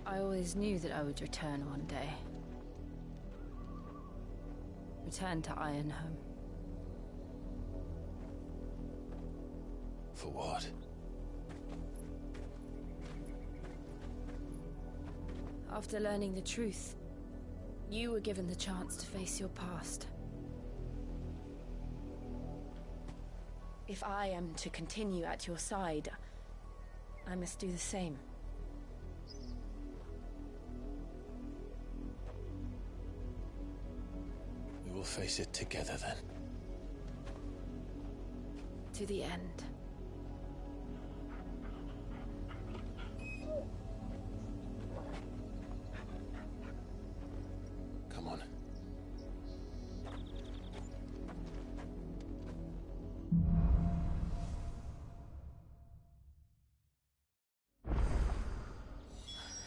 I always knew that I would return one day. Return to Ironhome. For what? After learning the truth, you were given the chance to face your past. If I am to continue at your side, I must do the same. We will face it together then. To the end. Come on.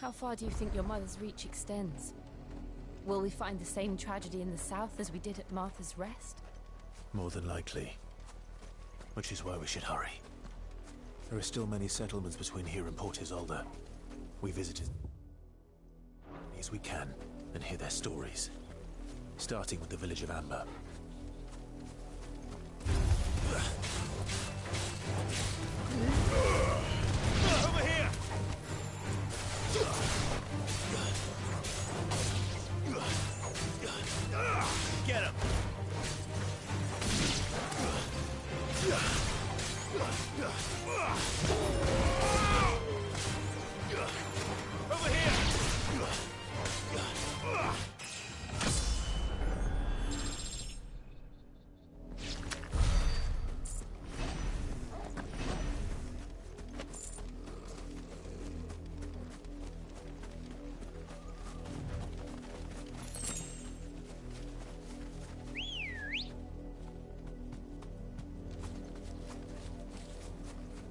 How far do you think your mother's reach extends? Will we find the same tragedy in the south as we did at Martha's Rest? More than likely. Which is why we should hurry. There are still many settlements between here and Port Isolde. We visited as we can and hear their stories. Starting with the village of Amber. Over here! Get him! Over here!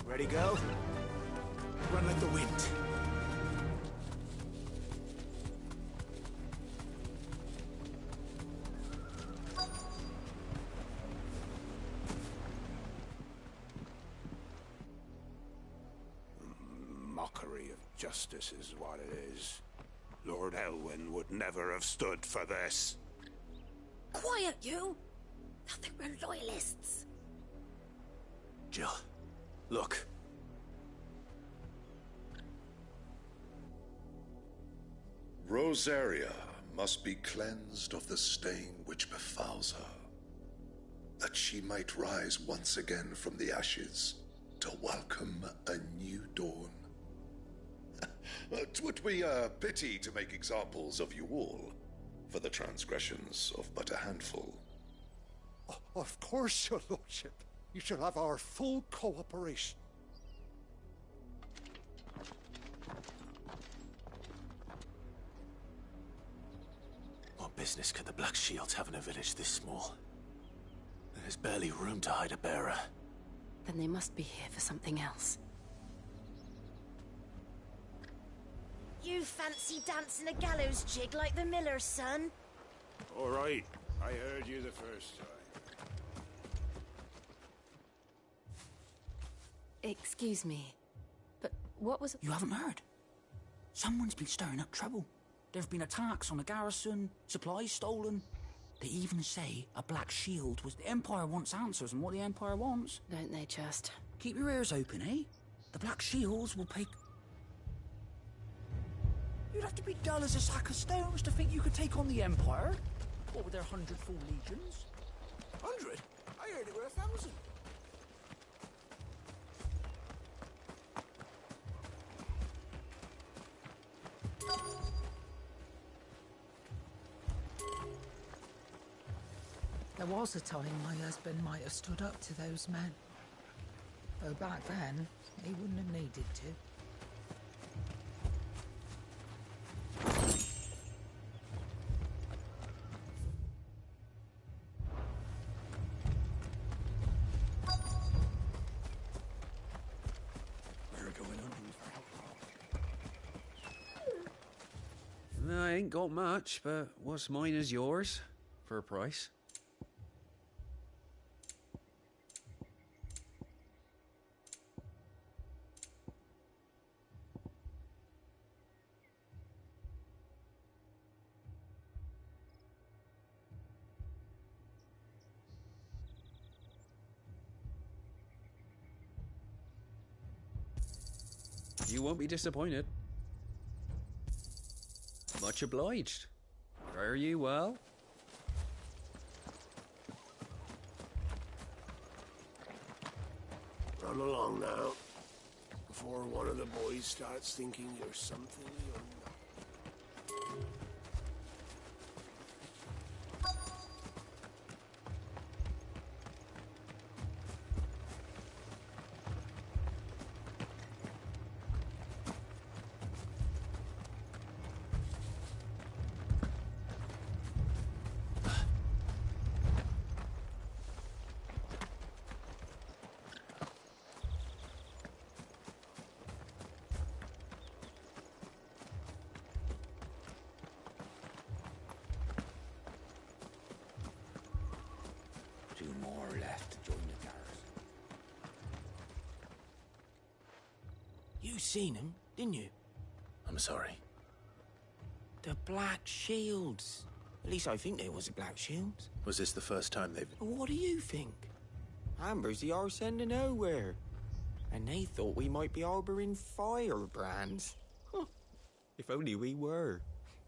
Ready, go? Run like the wind. Mockery of justice is what it is. Lord Elwyn would never have stood for this. Quiet, you! Thought they were loyalists. Jill, look. Rosaria must be cleansed of the stain which befouls her, that she might rise once again from the ashes to welcome a new dawn. 'Twould be a pity to make examples of you all, for the transgressions of but a handful. Of course, your lordship. You shall have our full cooperation. What business could the Black Shields have in a village this small? There's barely room to hide a bearer. Then they must be here for something else. You fancy dancing a gallows jig like the miller's son? All right, I heard you the first time. Excuse me, but what was... You haven't heard? Someone's been stirring up trouble. There have been attacks on the garrison, supplies stolen. They even say a Black Shield was... The Empire wants answers, and what the Empire wants... Don't they just? Keep your ears open, eh? The Black Shields will pay... You'd have to be dull as a sack of stones to think you could take on the Empire. What with their 100 full legions? 100? I heard it were 1,000. There was a time my husband might have stood up to those men. Though back then, he wouldn't have needed to. I ain't got much, but what's mine is yours, for a price. You won't be disappointed. Much obliged. Fare you well? Run along now, before one of the boys starts thinking you're something you're not. Two more left to join the garrison. You seen him, didn't you? I'm sorry. The Black Shields. At least I think they was the Black Shields. Was this the first time they've... What do you think? Amber's the arse end of nowhere. And they thought we might be harbouring firebrands. Huh. If only we were.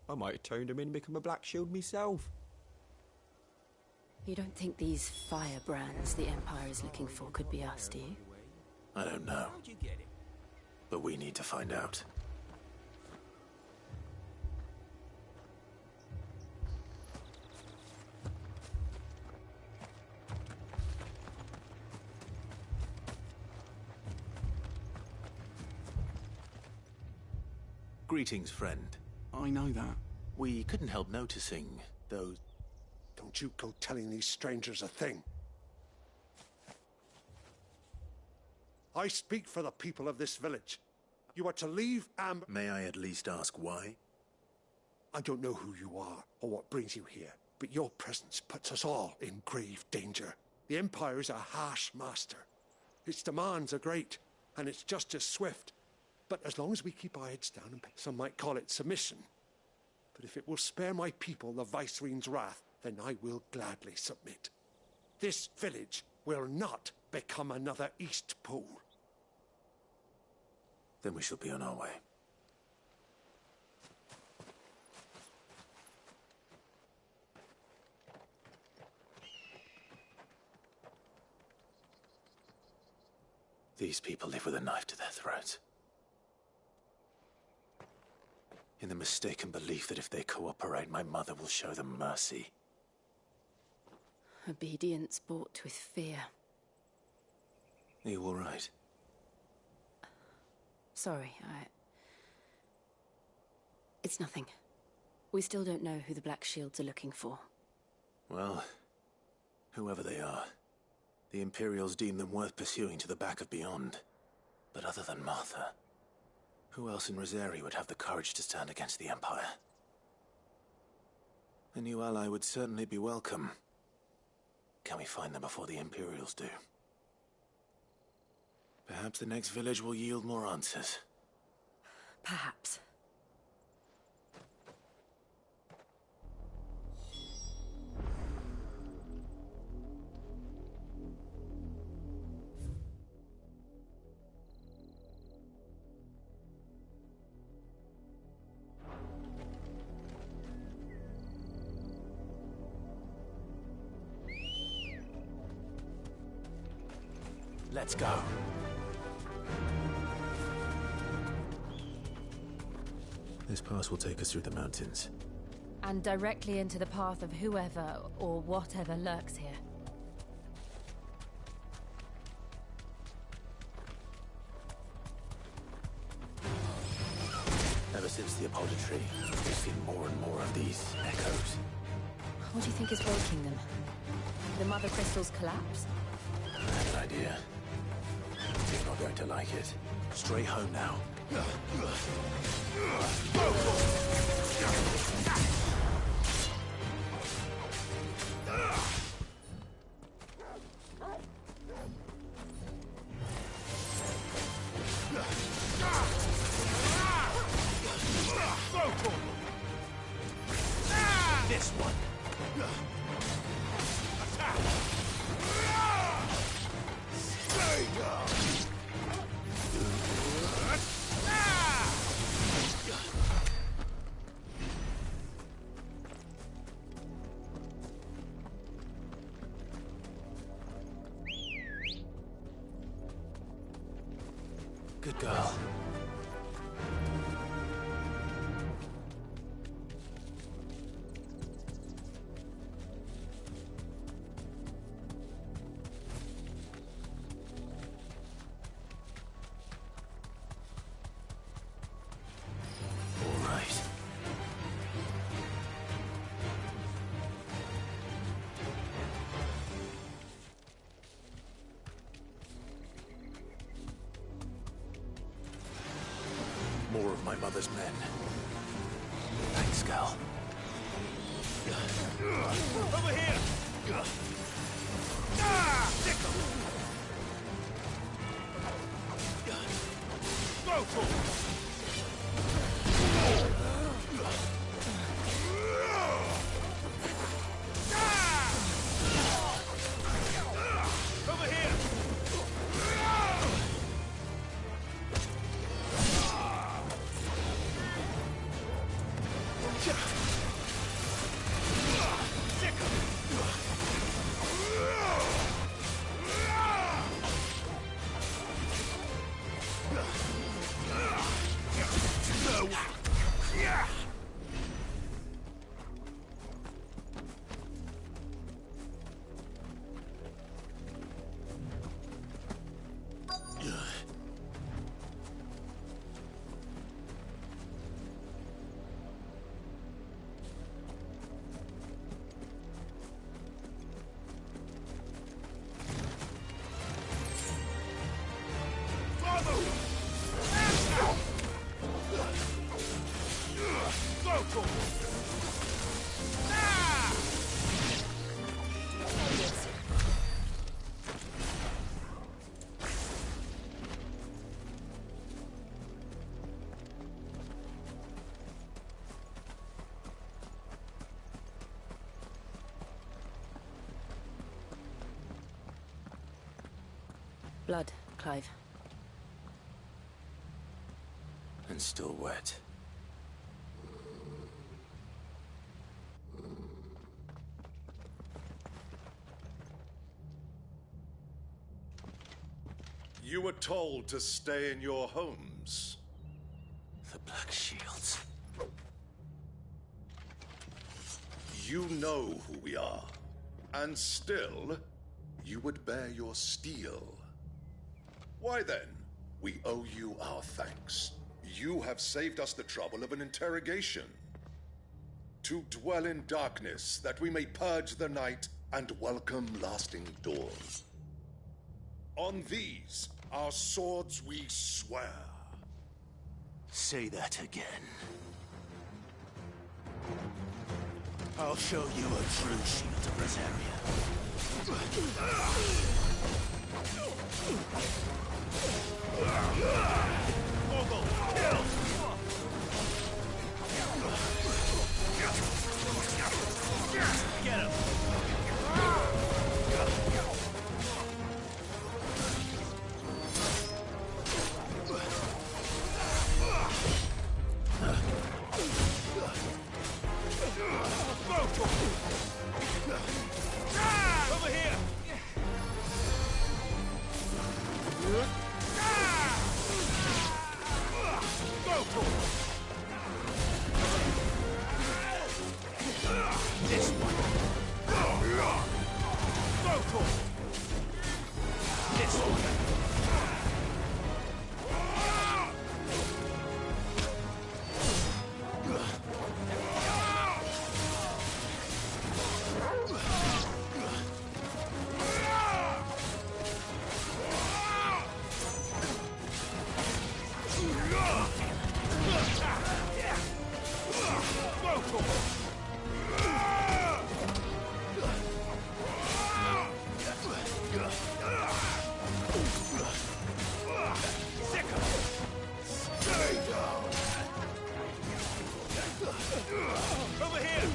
I might have turned them in and become a Black Shield myself. You don't think these firebrands the Empire is looking for could be us, do you? I don't know. But we need to find out. Greetings, friend. I know that. We couldn't help noticing those... Don't you go telling these strangers a thing. I speak for the people of this village. You are to leave Amber... May I at least ask why? I don't know who you are or what brings you here, but your presence puts us all in grave danger. The Empire is a harsh master. Its demands are great, and its justice swift. But as long as we keep our heads down, and some might call it submission. But if it will spare my people the Viceroy's wrath, then I will gladly submit. This village will not become another East Pool. Then we shall be on our way. These people live with a knife to their throats. In the mistaken belief that if they cooperate, my mother will show them mercy. Obedience bought with fear. Are you all right? Sorry, It's nothing. We still don't know who the Black Shields are looking for. Well, whoever they are, the Imperials deem them worth pursuing to the back of beyond. But other than Martha, who else in Rosari would have the courage to stand against the Empire? A new ally would certainly be welcome. Can we find them before the Imperials do? Perhaps the next village will yield more answers. Perhaps. Let's go. This pass will take us through the mountains. And directly into the path of whoever or whatever lurks here. Ever since the apodatory, we've seen more and more of these echoes. What do you think is waking them? The mother crystal's collapse? I have an idea. You're not going to like it. Straight home now. This one. Attack. Good girl. More of my mother's men. Thanks, Gal. Over here! Stick 'em! Go for it! Over here! Blood, Clive. And still wet. You were told to stay in your homes. The Black Shields. You know who we are. And still, you would bear your steel. Why then, we owe you our thanks. You have saved us the trouble of an interrogation. To dwell in darkness, that we may purge the night and welcome lasting dawn. On these, our swords we swear. Say that again. I'll show you a true shield of Rosaria. Mogul, kill! Get him! Over here! This one. Vocal. This one. Over here!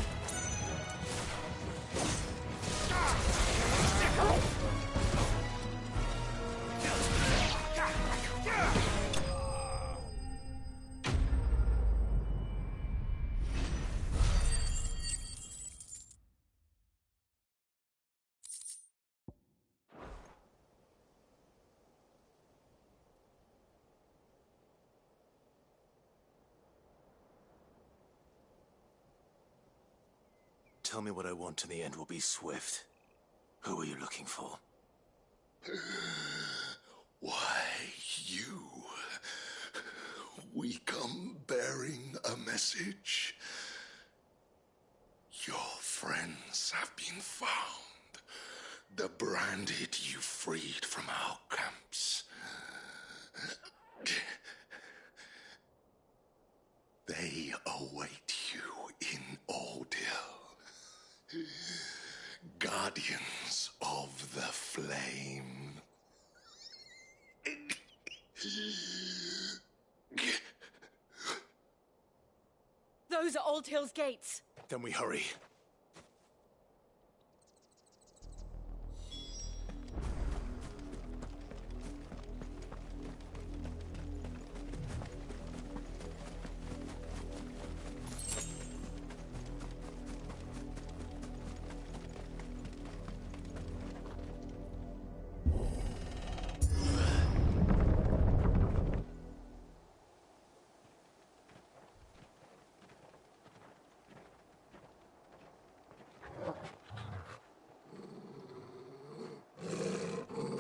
Tell me what I want and the end will be swift. Who are you looking for? Why, you. We come bearing a message. Your friends have been found. The branded you freed from our camps. They await you in Ordeal. Guardians of the Flame. Those are Old Hill's gates. Then we hurry.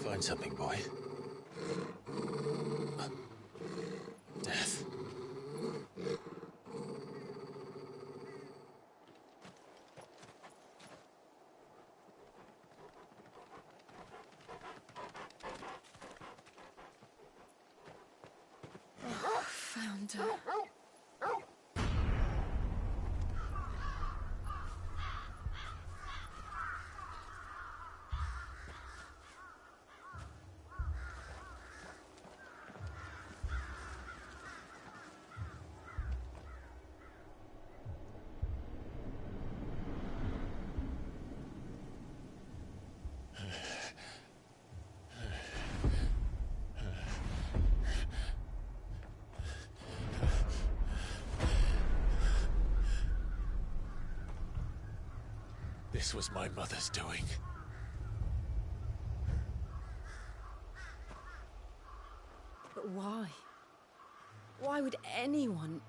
Find something, boy. Death. Found her. This was my mother's doing. But why? Why would anyone...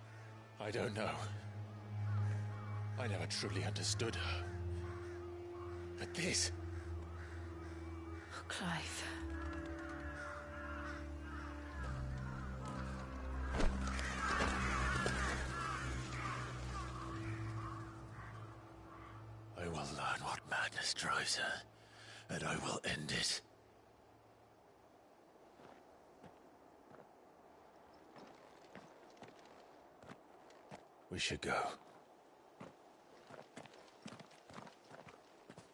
I don't know. I never truly understood her. But this... Oh, Clive. I will learn what madness drives her, and I will end it. We should go.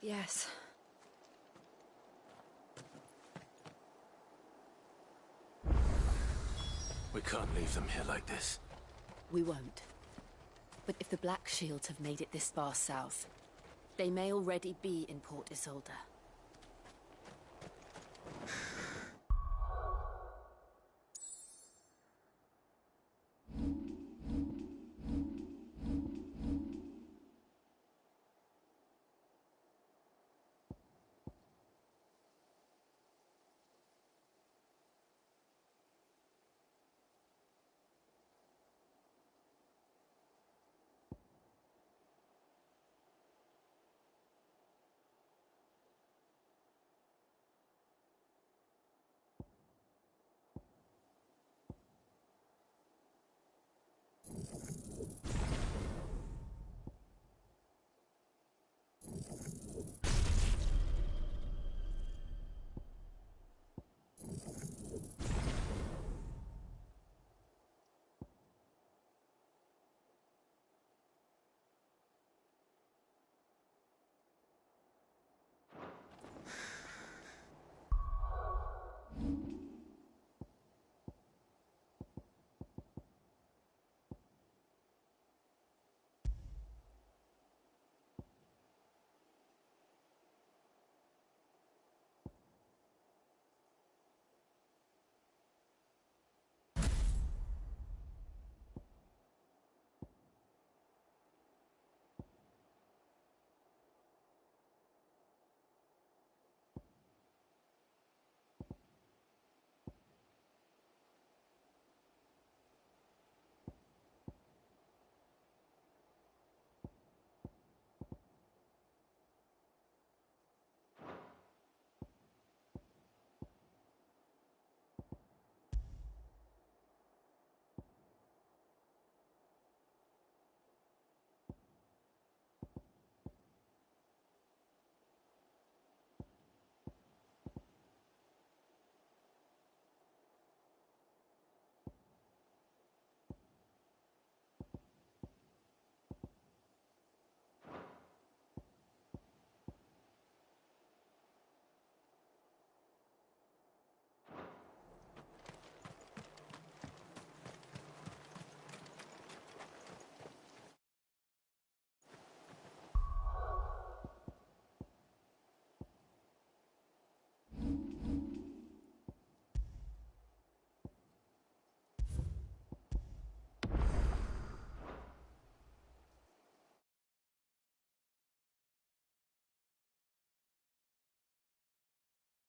Yes. We can't leave them here like this. We won't. But if the Black Shields have made it this far south, they may already be in Port Isolde.